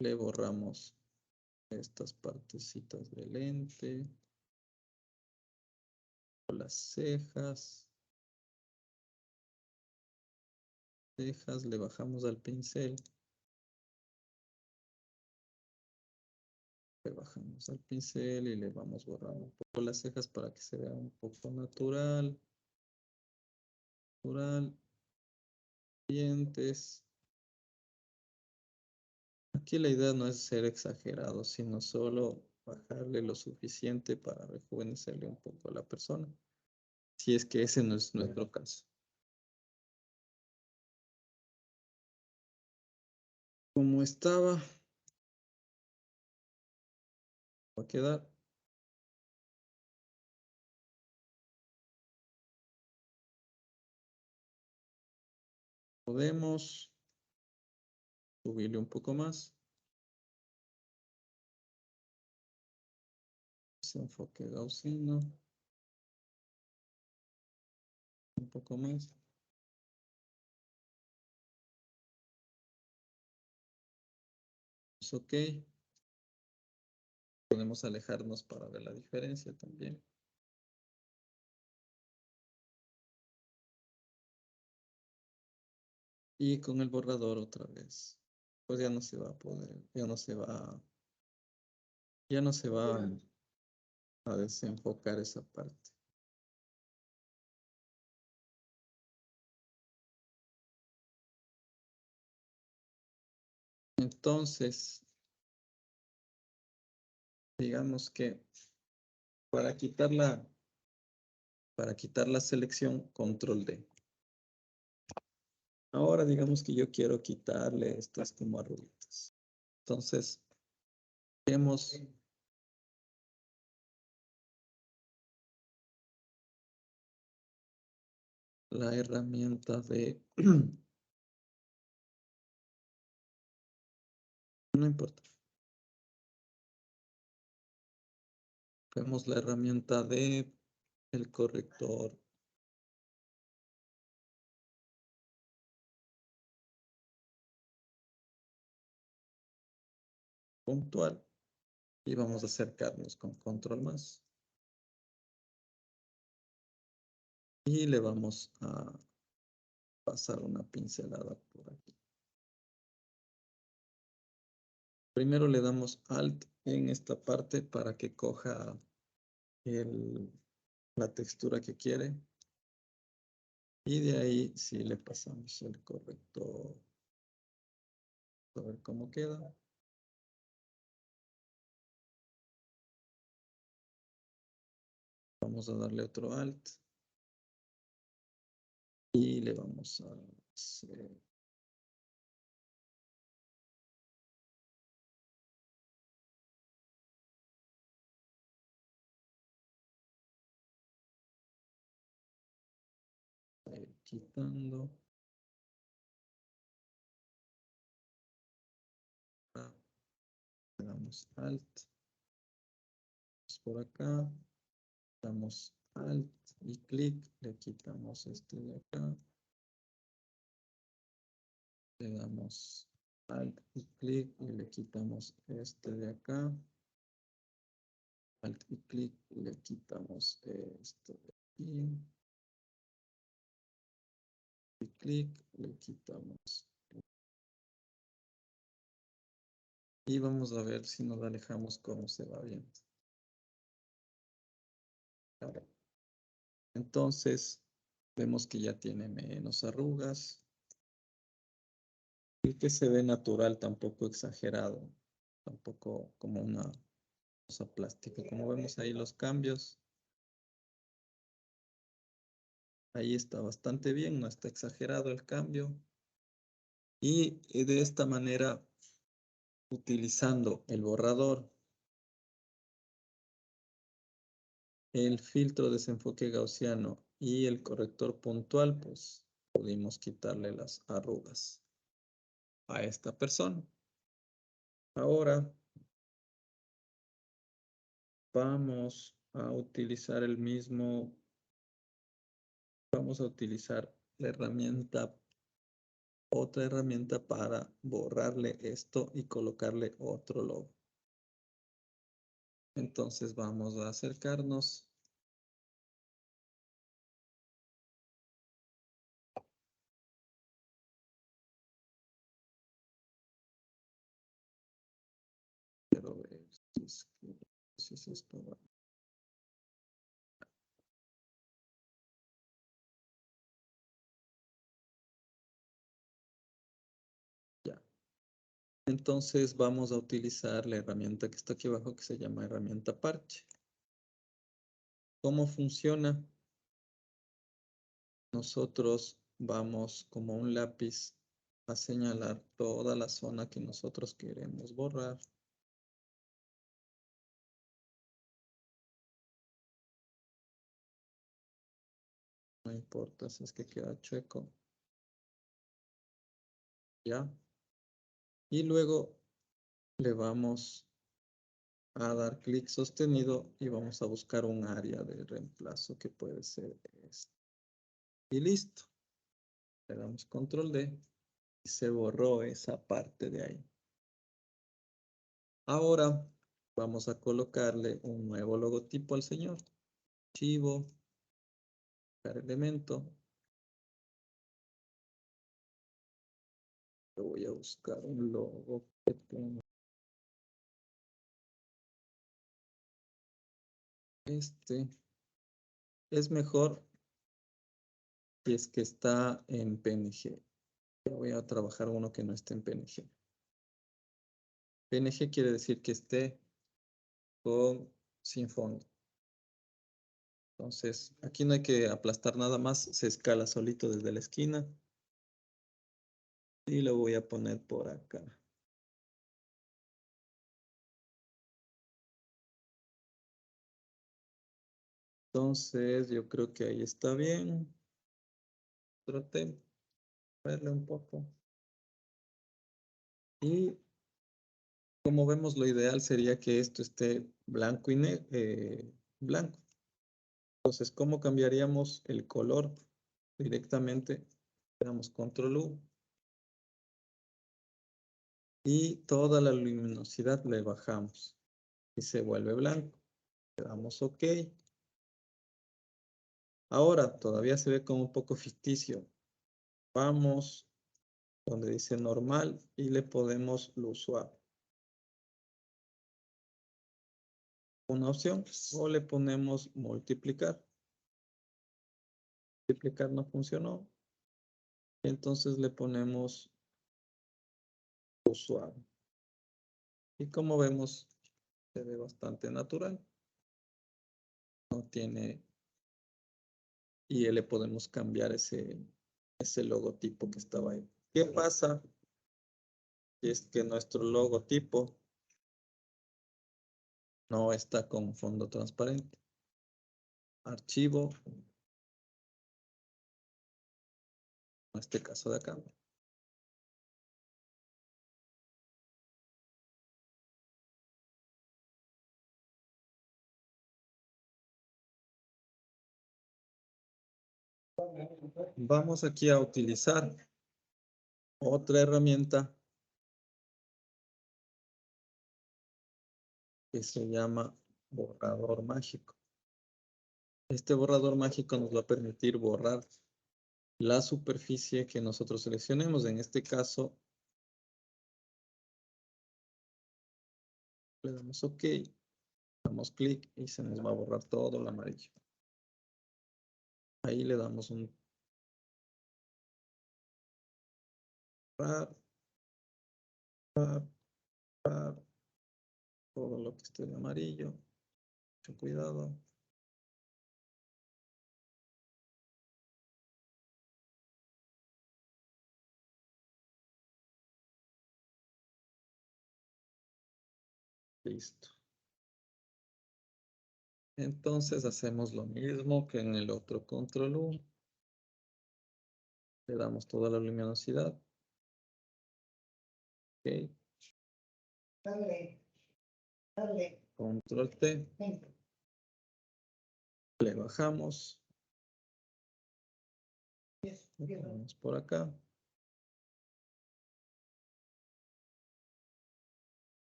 le borramos estas partecitas del lente, las cejas, le bajamos al pincel, le bajamos al pincel y le vamos borrando un poco las cejas para que se vea un poco natural. Dientes. Aquí la idea no es ser exagerado, sino solo bajarle lo suficiente para rejuvenecerle un poco a la persona, si es que ese no es nuestro caso. Como estaba, va a quedar. Podemos subirle un poco más. Desenfoque gaussiano. Un poco más. Es OK. Podemos alejarnos para ver la diferencia también. Y con el borrador otra vez. Pues ya no se va a poder, ya no se va a desenfocar esa parte. Entonces, digamos que para quitar la selección, control D. Ahora digamos que yo quiero quitarle estas como arruguitas. Entonces, tenemos la herramienta de No importa. Vemos la herramienta de el corrector puntual y vamos a acercarnos con control más y le vamos a pasar una pincelada por aquí. Primero le damos Alt en esta parte para que coja la textura que quiere. Y de ahí sí le pasamos el corrector. A ver cómo queda. Vamos a darle otro Alt. Y le vamos a hacer... quitando. Le damos Alt. Por acá. Damos Alt y clic. Le quitamos este de acá. Le damos Alt y clic y le quitamos este de acá. Alt y clic y le quitamos esto de aquí. Y clic, le quitamos. Y vamos a ver si nos alejamos cómo se va viendo. Ahora, entonces, vemos que ya tiene menos arrugas. Y que se ve natural, tampoco exagerado. Tampoco como una cosa plástica. Como vemos ahí los cambios. Ahí está bastante bien, no está exagerado el cambio. Y de esta manera, utilizando el borrador, el filtro de desenfoque gaussiano y el corrector puntual, pues pudimos quitarle las arrugas a esta persona. Ahora vamos a utilizar el mismo, vamos a utilizar la herramienta, otra herramienta para borrarle esto y colocarle otro logo. Entonces vamos a acercarnos. Quiero ver si es esto. Ya. Entonces vamos a utilizar la herramienta que está aquí abajo que se llama herramienta parche. ¿Cómo funciona? Nosotros vamos como un lápiz a señalar toda la zona que nosotros queremos borrar. No importa si es que queda chueco. ¿Ya? Y luego le vamos a dar clic sostenido y vamos a buscar un área de reemplazo que puede ser este. Y listo. Le damos control D y se borró esa parte de ahí. Ahora vamos a colocarle un nuevo logotipo al señor. Archivo, elemento. Yo voy a buscar un logo que tenga. Este es mejor si es que está en PNG. Yo voy a trabajar uno que no esté en PNG. PNG quiere decir que esté sin fondo. Entonces, aquí no hay que aplastar nada más, se escala solito desde la esquina. Y lo voy a poner por acá. Entonces, yo creo que ahí está bien. Traté de verle un poco. Y Como vemos, lo ideal sería que esto esté blanco y blanco. Entonces, ¿cómo cambiaríamos el color directamente? Le damos control U y toda la luminosidad le bajamos y se vuelve blanco. Le damos OK. Ahora todavía se ve como un poco ficticio. Vamos donde dice normal y le podemos luz suave. Una opción, o le ponemos multiplicar. Multiplicar no funcionó. Entonces le ponemos luz suave. Y como vemos, se ve bastante natural. No tiene... Y le podemos cambiar ese logotipo que estaba ahí. ¿Qué pasa? Es que nuestro logotipo no está con fondo transparente. Archivo, en este caso de acá. Vamos aquí a utilizar otra herramienta que se llama borrador mágico. Este borrador mágico nos va a permitir borrar la superficie que nosotros seleccionemos. En este caso, le damos OK, damos clic y se nos va a borrar todo el amarillo. Ahí le damos un todo lo que esté de amarillo. Mucho cuidado. Listo. Entonces hacemos lo mismo que en el otro control U. Le damos toda la luminosidad. OK. Control T. Le bajamos. Vamos por acá.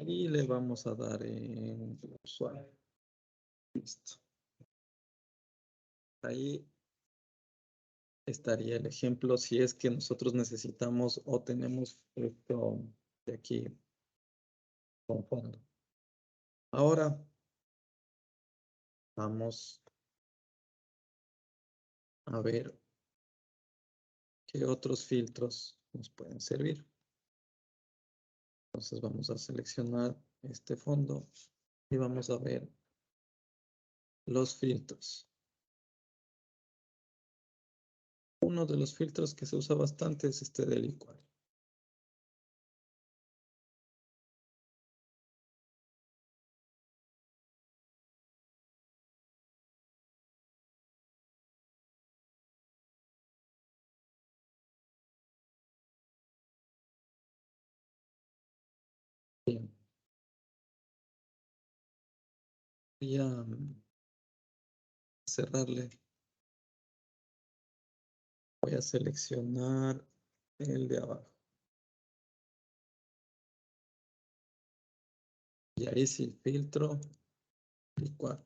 Y le vamos a dar en suave. Listo. Ahí estaría el ejemplo si es que nosotros necesitamos o tenemos esto de aquí con fondo. Ahora vamos a ver qué otros filtros nos pueden servir. Entonces vamos a seleccionar este fondo y vamos a ver los filtros. Uno de los filtros que se usa bastante es este del licuado. Bien. Voy a cerrarle. Voy a seleccionar el de abajo. Y ahí sí, filtro, licuar.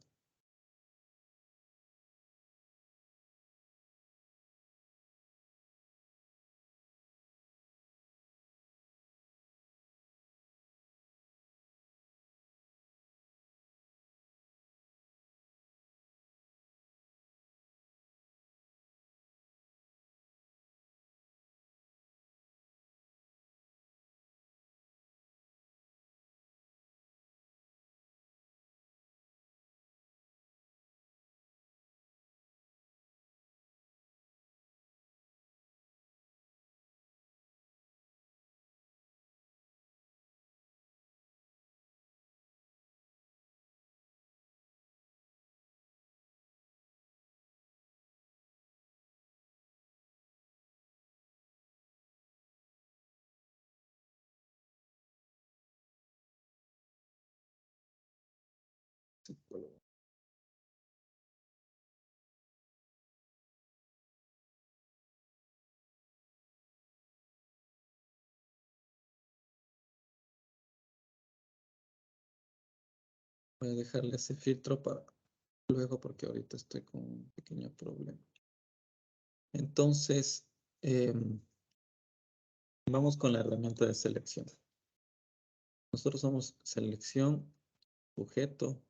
Voy a dejarle ese filtro para luego porque ahorita estoy con un pequeño problema. Entonces, vamos con la herramienta de selección. Nosotros somos selección, sujeto,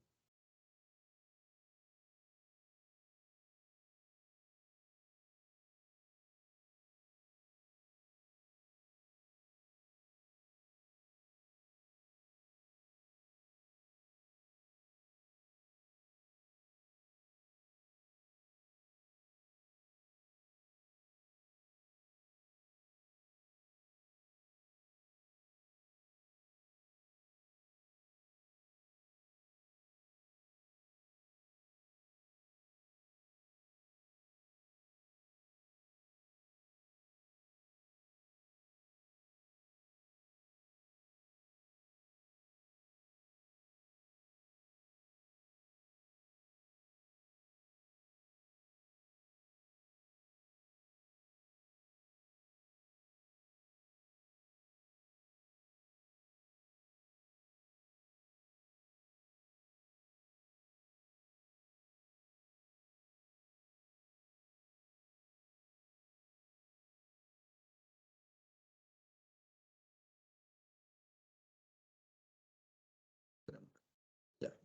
ya.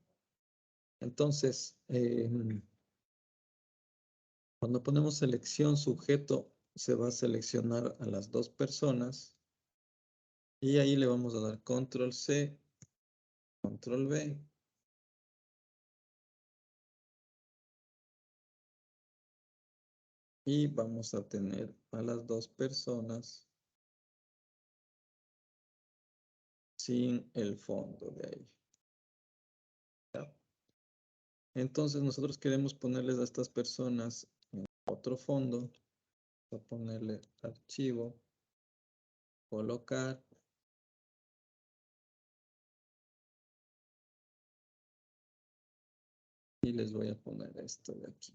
Entonces, cuando ponemos selección sujeto, se va a seleccionar a las dos personas y ahí le vamos a dar control C, control V. Y vamos a tener a las dos personas sin el fondo de ahí. ¿Ya? Entonces nosotros queremos ponerles a estas personas en otro fondo. Voy a ponerle archivo, colocar. Y les voy a poner esto de aquí.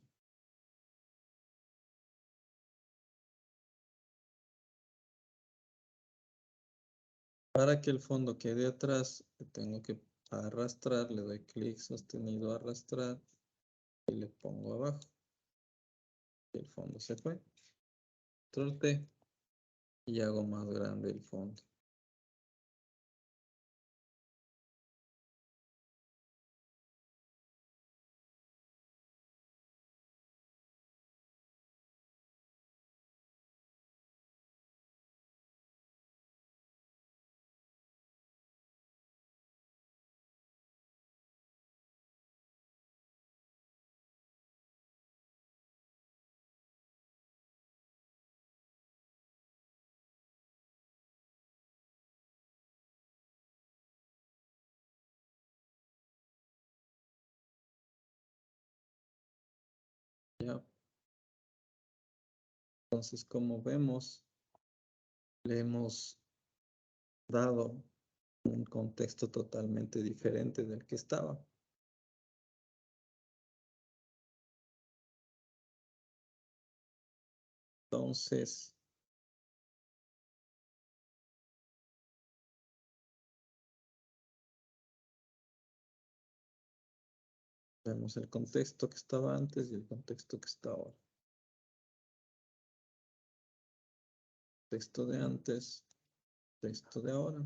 Para que el fondo quede atrás, tengo que arrastrar, le doy clic sostenido, arrastrar y le pongo abajo. Y el fondo se fue. Control T y hago más grande el fondo. ¿Ya? Entonces, como vemos, le hemos dado un contexto totalmente diferente del que estaba. Entonces, vemos el contexto que estaba antes y el contexto que está ahora. Texto de antes, texto de ahora.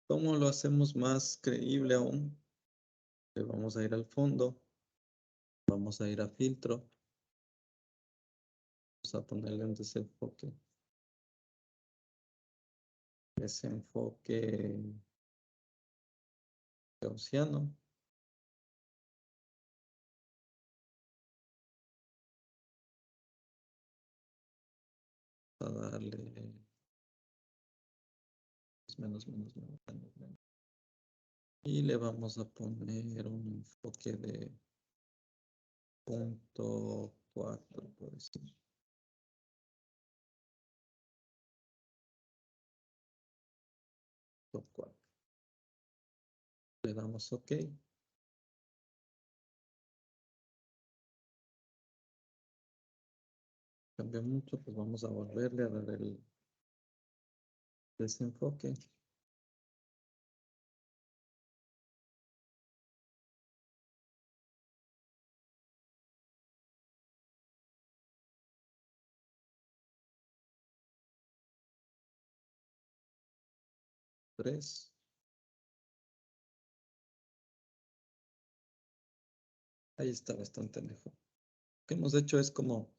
¿Cómo lo hacemos más creíble aún? Le vamos a ir al fondo, vamos a ir a filtro, vamos a ponerle un desenfoque. Desenfoque gaussiano. A darle menos. Y le vamos a poner un enfoque de 0.4, por decir. Top 4. Le damos OK. Cambia mucho, pues vamos a volverle a dar el desenfoque. Tres. Ahí está bastante mejor. Lo que hemos hecho es como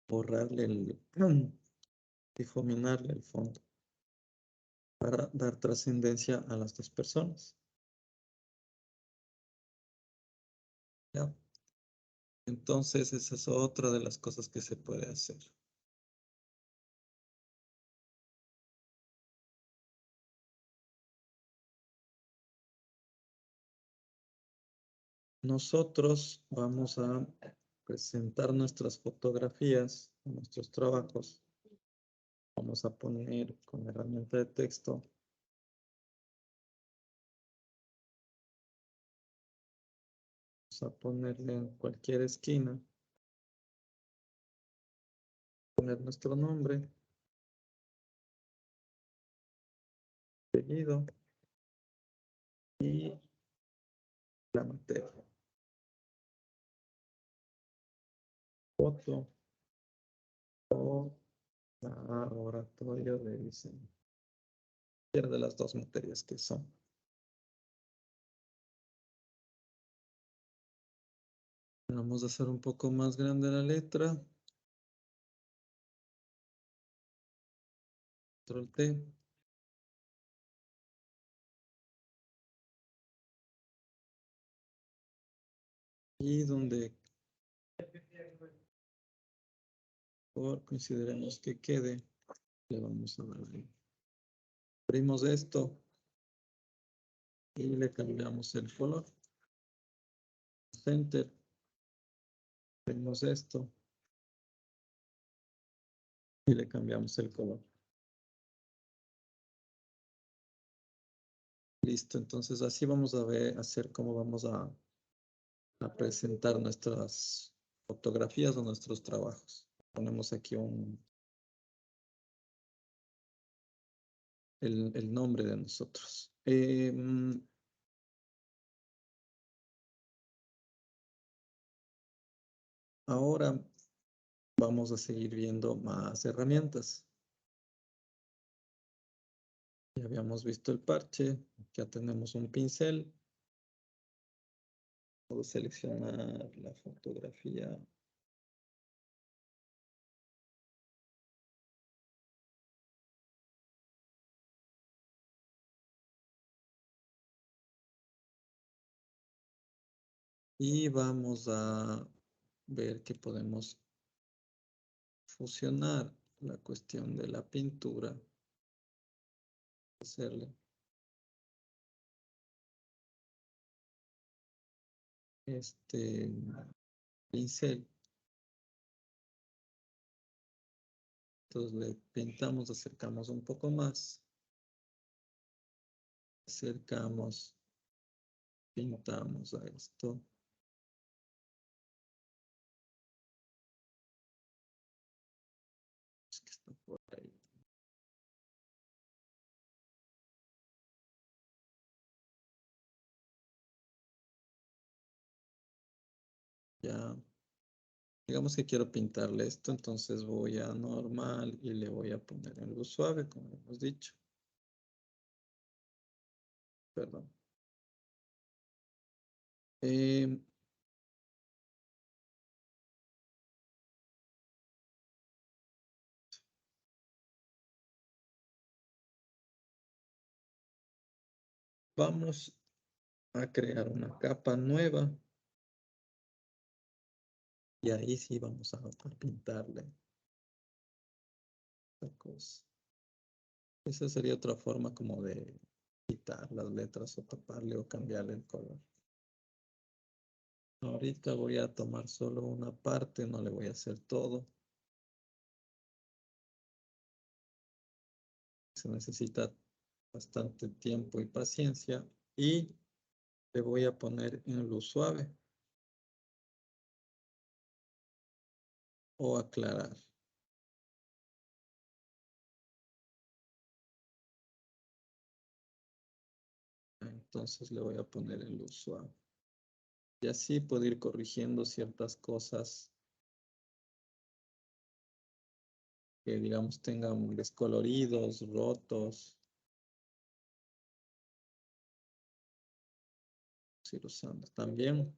borrarle el, difuminarle el fondo para dar trascendencia a las dos personas. ¿Ya? Entonces, esa es otra de las cosas que se puede hacer. Nosotros vamos a presentar nuestras fotografías, nuestros trabajos. Vamos a poner con la herramienta de texto. Vamos a ponerle en cualquier esquina. Poner nuestro nombre. Apellido. Y la materia. Foto o laboratorio de diseño. De las dos materias que son. Vamos a hacer un poco más grande la letra. Control T. Y donde consideremos que quede, le vamos a dar ahí. Abrimos esto y le cambiamos el color. Center. Abrimos esto y le cambiamos el color. Listo, entonces así vamos a ver, hacer cómo vamos a presentar nuestras fotografías o nuestros trabajos. Ponemos aquí el nombre de nosotros. Ahora vamos a seguir viendo más herramientas. Ya habíamos visto el parche, ya tenemos un pincel. Puedo seleccionar la fotografía. Y vamos a ver que podemos fusionar la cuestión de la pintura. Hacerle este pincel. Entonces le pintamos, acercamos un poco más. Acercamos, pintamos a esto. Es que está por ahí. Ya. Digamos que quiero pintarle esto, entonces voy a normal y le voy a poner en luz suave, como hemos dicho. Perdón. Vamos a crear una capa nueva. Y ahí sí vamos a pintarle esta cosa. Esa sería otra forma como de quitar las letras o taparle o cambiarle el color. Ahorita voy a tomar solo una parte, no le voy a hacer todo. Se necesita bastante tiempo y paciencia y le voy a poner en luz suave o aclarar. Entonces le voy a poner en luz suave. Y así puedo ir corrigiendo ciertas cosas que, digamos, tengan descoloridos, rotos. Ir usando. También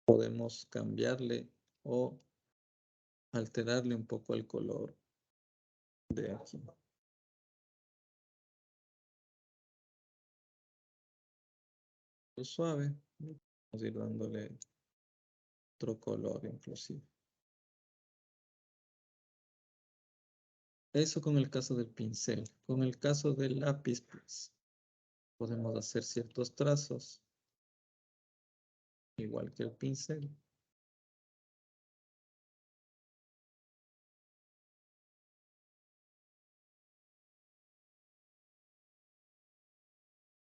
podemos cambiarle o alterarle un poco el color de aquí. Suave. Vamos a ir dándole otro color inclusive. Eso con el caso del pincel. Con el caso del lápiz, pues, podemos hacer ciertos trazos, igual que el pincel.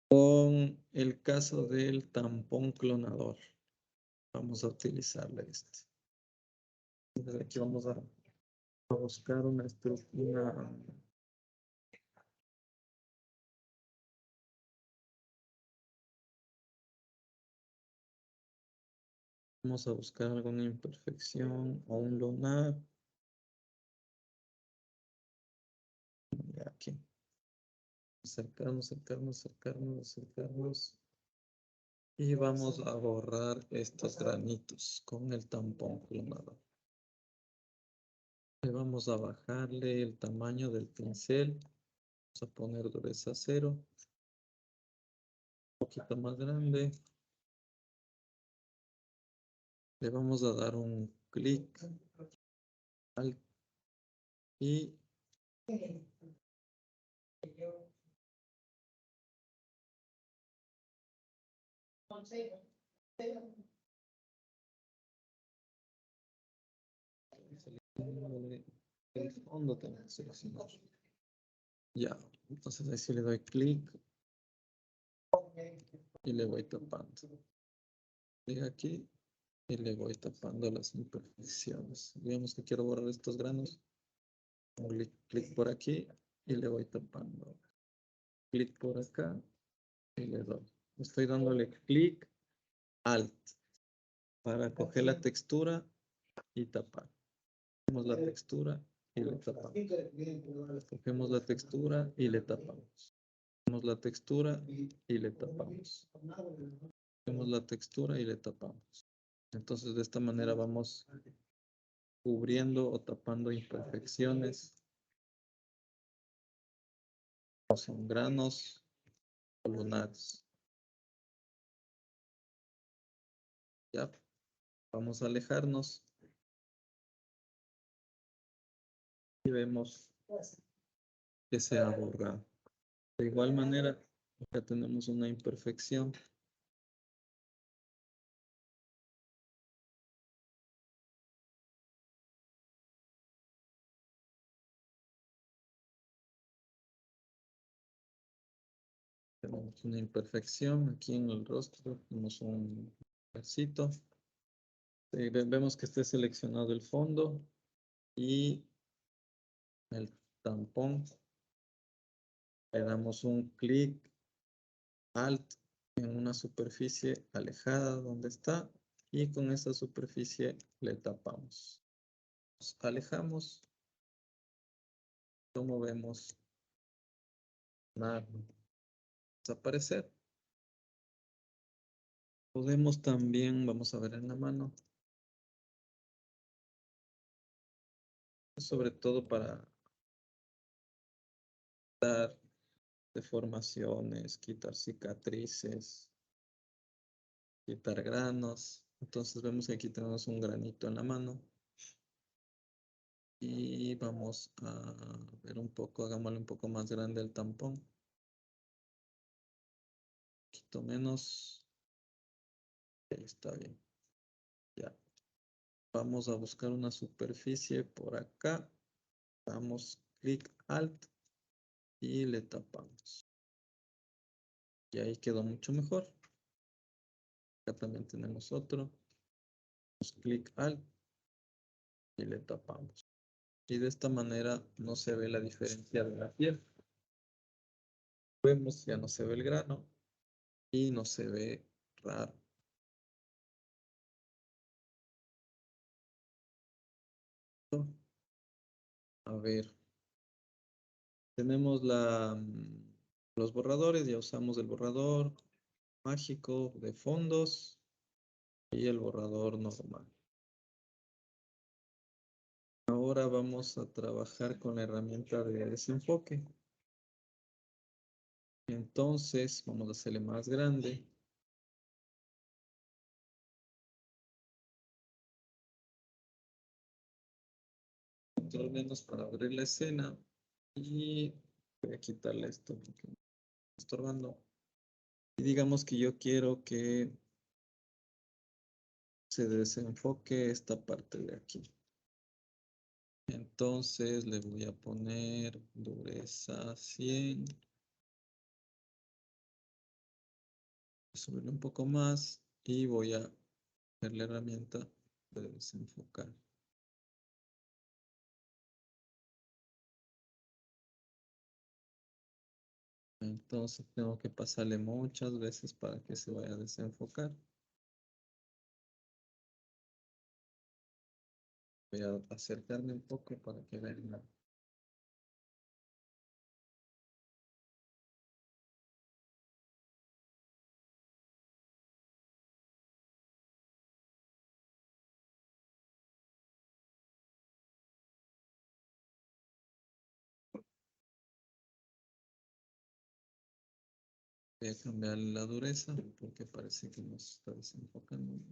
Con el caso del tampón clonador, vamos a utilizarle este. Entonces aquí vamos a buscar una estructura. Vamos a buscar alguna imperfección o un lunar. Y aquí. Acercarnos, acercarnos, acercarnos, acercarnos. Y vamos a borrar estos granitos con el tampón clonador. Y vamos a bajarle el tamaño del pincel. Vamos a poner dureza 0. Un poquito más grande. Le vamos a dar un clic y el fondo tenemos que seleccionar. Ya, entonces ahí sí le doy clic y le voy tapando. Clic aquí y le voy tapando las imperfecciones. Digamos que quiero borrar estos granos. Clic por aquí y le voy tapando. Clic por acá y le doy. Estoy dándole clic Alt para coger la textura y tapar. Cogemos la textura y le tapamos. Cogemos la textura y le tapamos. Cogemos la textura y le tapamos. Cogemos la textura y le tapamos. Entonces de esta manera vamos cubriendo o tapando imperfecciones. O son granos o lunares. Ya, vamos a alejarnos. Y vemos que se ha borrado. De igual manera, acá tenemos una imperfección. Tenemos una imperfección aquí en el rostro. Tenemos un pedacito. Vemos que esté seleccionado el fondo y el tampón. Le damos un clic Alt en una superficie alejada donde está y con esa superficie le tapamos. Nos alejamos. Como vemos, nada desaparecer. Podemos también, vamos a ver en la mano, sobre todo para dar deformaciones, quitar cicatrices, quitar granos. Entonces vemos que aquí tenemos un granito en la mano. Y vamos a ver un poco, hagámosle un poco más grande el tampón. Un poquito menos. Ahí está bien. Ya. Vamos a buscar una superficie por acá. Damos clic Alt y le tapamos. Y ahí quedó mucho mejor. Acá también tenemos otro. Clic Alt y le tapamos. Y de esta manera no se ve la diferencia de la piel. Vemos, ya no se ve el grano y no se ve raro. A ver, tenemos los borradores, ya usamos el borrador mágico de fondos y el borrador normal. Ahora vamos a trabajar con la herramienta de desenfoque. Entonces, vamos a hacerle más grande. Control menos para abrir la escena. Y voy a quitarle esto porque me está estorbando. Y digamos que yo quiero que se desenfoque esta parte de aquí. Entonces le voy a poner dureza 100. Subirle un poco más y voy a ver la herramienta de desenfocar. Entonces tengo que pasarle muchas veces para que se vaya a desenfocar. Voy a acercarme un poco para que vean la... Voy a cambiar la dureza porque parece que nos está desenfocando.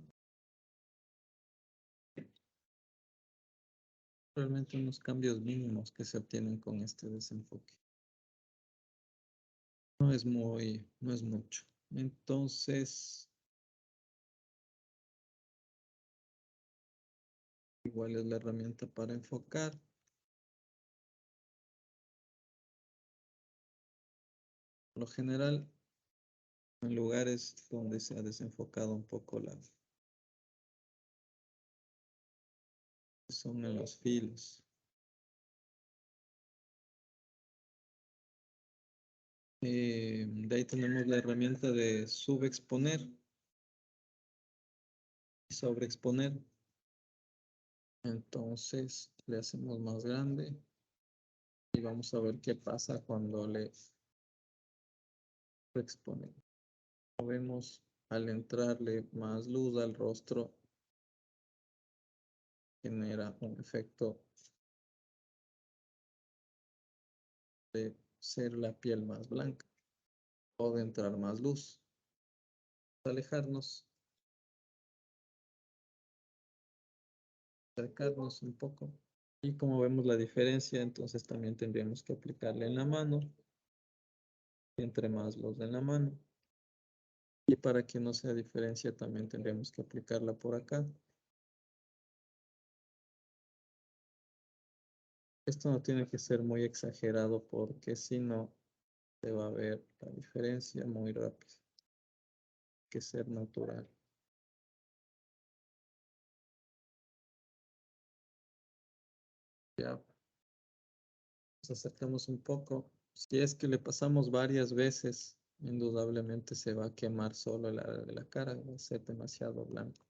Realmente unos cambios mínimos que se obtienen con este desenfoque. No es mucho. Entonces, igual es la herramienta para enfocar. Por lo general, en lugares donde se ha desenfocado un poco son en los filos. De ahí tenemos la herramienta de subexponer y sobreexponer. Entonces le hacemos más grande y vamos a ver qué pasa cuando le exponemos. Vemos al entrarle más luz al rostro, genera un efecto de ser la piel más blanca o de entrar más luz. Alejarnos, acercarnos un poco. Y como vemos la diferencia, entonces también tendríamos que aplicarle en la mano. Entre más luz en la mano. Y para que no sea diferencia, también tendríamos que aplicarla por acá. Esto no tiene que ser muy exagerado porque si no, se va a ver la diferencia muy rápido. Hay que ser natural. Ya, nos acercamos un poco. Si es que le pasamos varias veces, indudablemente se va a quemar solo el área de la cara, va a ser demasiado blanco.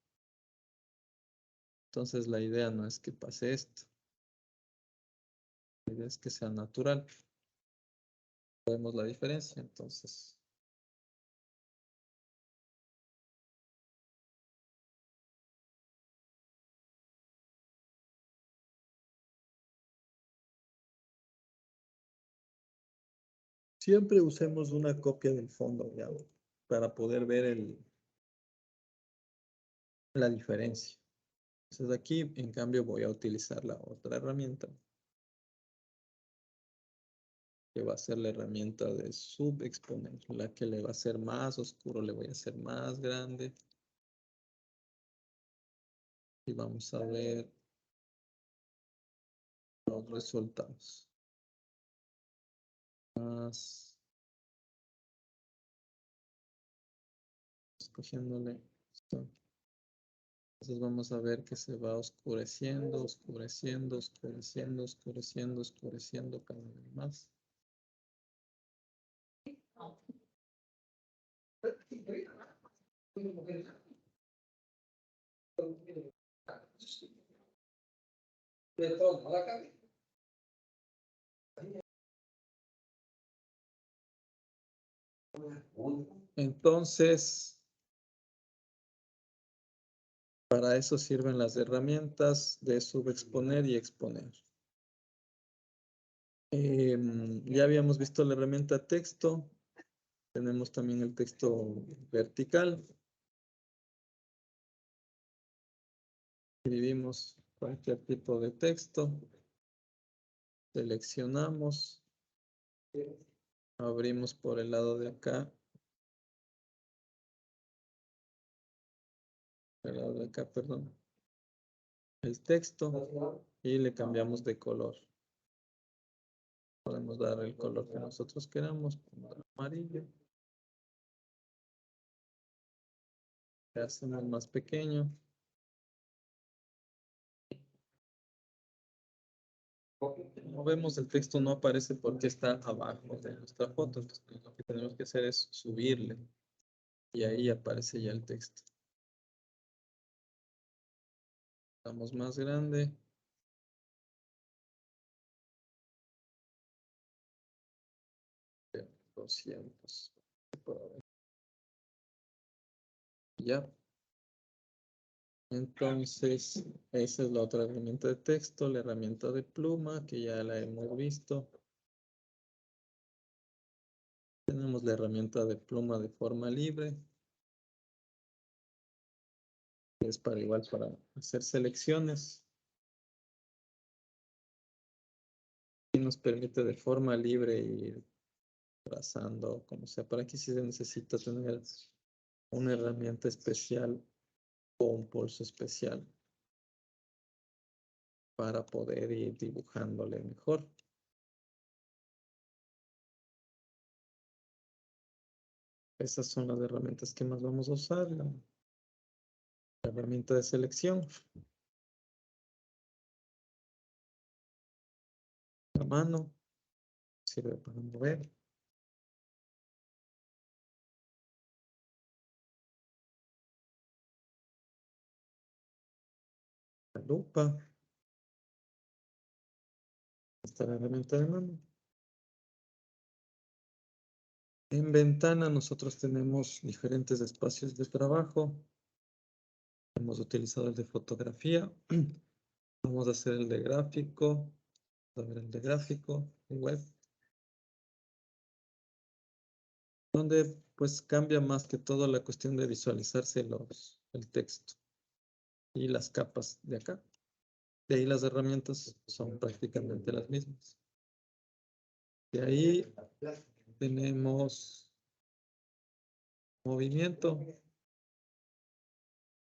Entonces la idea no es que pase esto. La idea es que sea natural. Vemos la diferencia, entonces. Siempre usemos una copia del fondo ya, para poder ver la diferencia. Entonces aquí, en cambio, voy a utilizar la otra herramienta, que va a ser la herramienta de subexponer, la que le va a hacer más oscuro, le voy a hacer más grande. Y vamos a ver los resultados. Más escogiéndole esto. Entonces vamos a ver que se va oscureciendo, oscureciendo, oscureciendo, oscureciendo, oscureciendo cada vez más. Entonces, para eso sirven las herramientas de subexponer y exponer. Ya habíamos visto la herramienta texto. Tenemos también el texto vertical. Escribimos cualquier tipo de texto. Seleccionamos. Abrimos por el lado de acá. El lado de acá, perdón. El texto y le cambiamos de color. Podemos dar el color que nosotros queramos, amarillo. Le hacemos más pequeño. Como vemos, el texto no aparece porque está abajo de nuestra foto. Entonces, lo que tenemos que hacer es subirle. Y ahí aparece ya el texto. Damos más grande. De 200. Ya. Entonces, esa es la otra herramienta de texto, la herramienta de pluma, que ya la hemos visto. Tenemos la herramienta de pluma de forma libre. Es para igual para hacer selecciones. Y nos permite de forma libre ir trazando, como sea. Para aquí sí se necesita tener una herramienta especial o un pulso especial para poder ir dibujándole mejor. Esas son las herramientas que más vamos a usar. La herramienta de selección. La mano. Sirve para mover. La lupa. Esta es la herramienta de mano. En ventana nosotros tenemos diferentes espacios de trabajo. Hemos utilizado el de fotografía. Vamos a hacer el de gráfico. Vamos a ver el de gráfico, web. Donde pues cambia más que todo la cuestión de visualizarse el texto y las capas de acá. De ahí las herramientas son prácticamente las mismas. De ahí tenemos movimiento.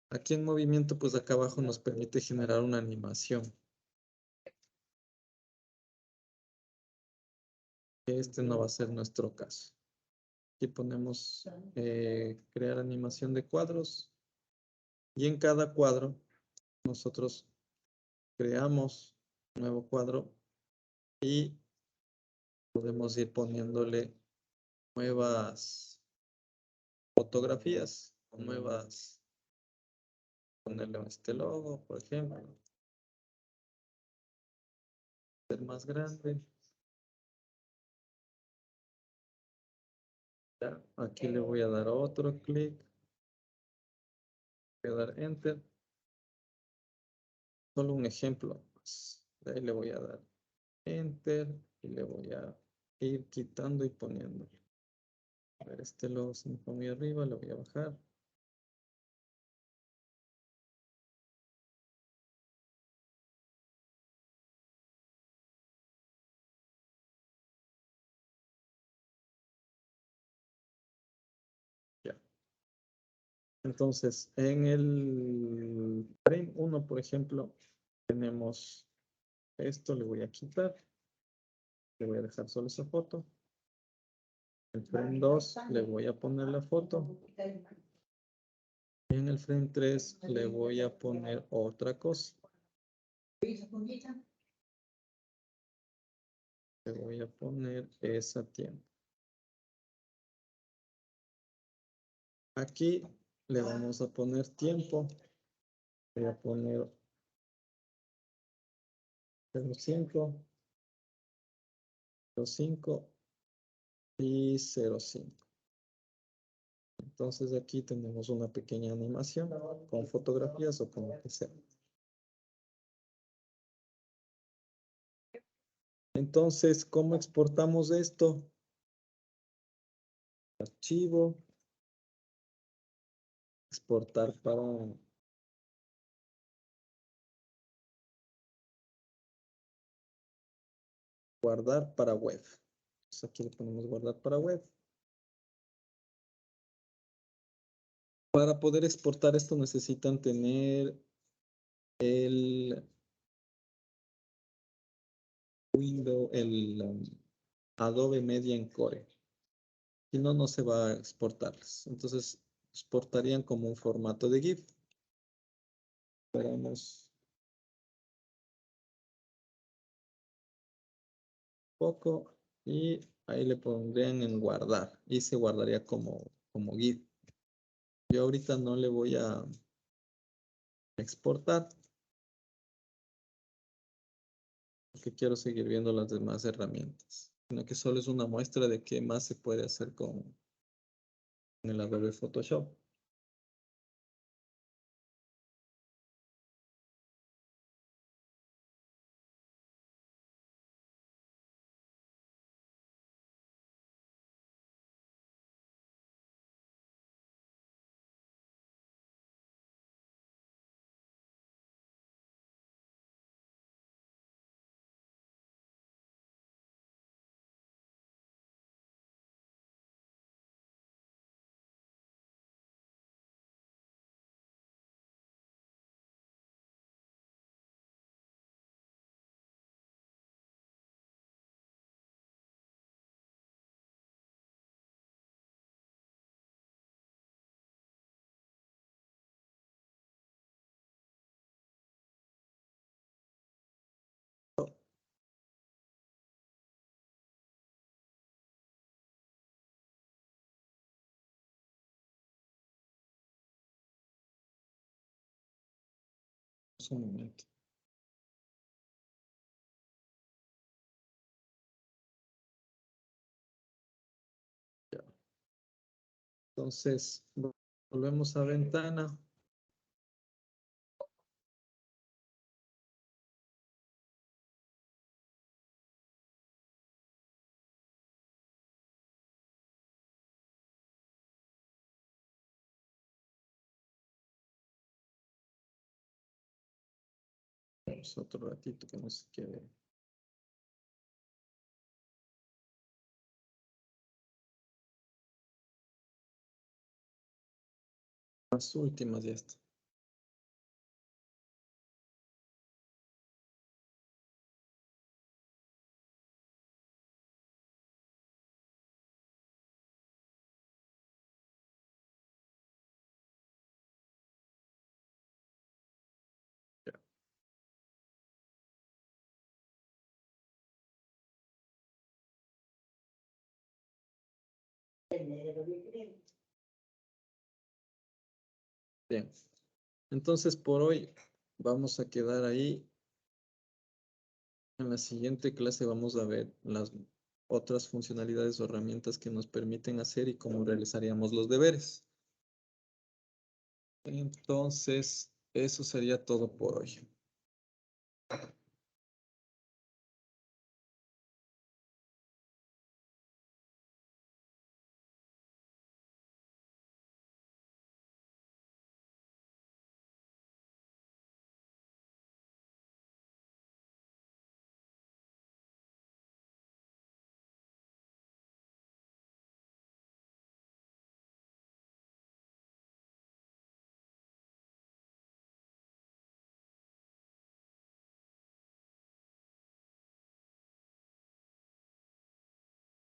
Aquí en movimiento, pues acá abajo nos permite generar una animación. Este no va a ser nuestro caso. Aquí ponemos crear animación de cuadros. Y en cada cuadro nosotros creamos un nuevo cuadro y podemos ir poniéndole nuevas fotografías o nuevas, ponerle este logo, por ejemplo, ser más grande. Ya, aquí le voy a dar otro clic, voy a dar enter. Solo un ejemplo más. De ahí le voy a dar enter y le voy a ir quitando y poniendo. A ver, este logo se me fue muy arriba, lo voy a bajar. Ya. Entonces, en el frame 1, por ejemplo, tenemos esto, le voy a quitar. Le voy a dejar solo esa foto. En frame 2 le voy a poner la foto. En el frame 3 le voy a poner otra cosa. Le voy a poner esa tienda. Aquí le vamos a poner tiempo. Voy a poner 05, 05 y 05. Entonces aquí tenemos una pequeña animación con fotografías o con lo que sea. Entonces, ¿cómo exportamos esto? Archivo. Exportar para... Guardar para web. Entonces aquí le ponemos guardar para web. Para poder exportar esto necesitan tener el Adobe Media Encore. Si no, no se va a exportarles. Entonces, exportarían como un formato de GIF. Esperamos poco y ahí le pondrían en guardar y se guardaría como GIF. Yo ahorita no le voy a exportar porque quiero seguir viendo las demás herramientas, sino que solo es una muestra de qué más se puede hacer con el Adobe Photoshop. Un momento. Ya. Entonces, volvemos a ventana. Vamos otro ratito que no se quede. Las últimas ya está. Ya. Bien. Entonces, por hoy vamos a quedar ahí. En la siguiente clase vamos a ver las otras funcionalidades o herramientas que nos permiten hacer y cómo realizaríamos los deberes. Entonces, eso sería todo por hoy.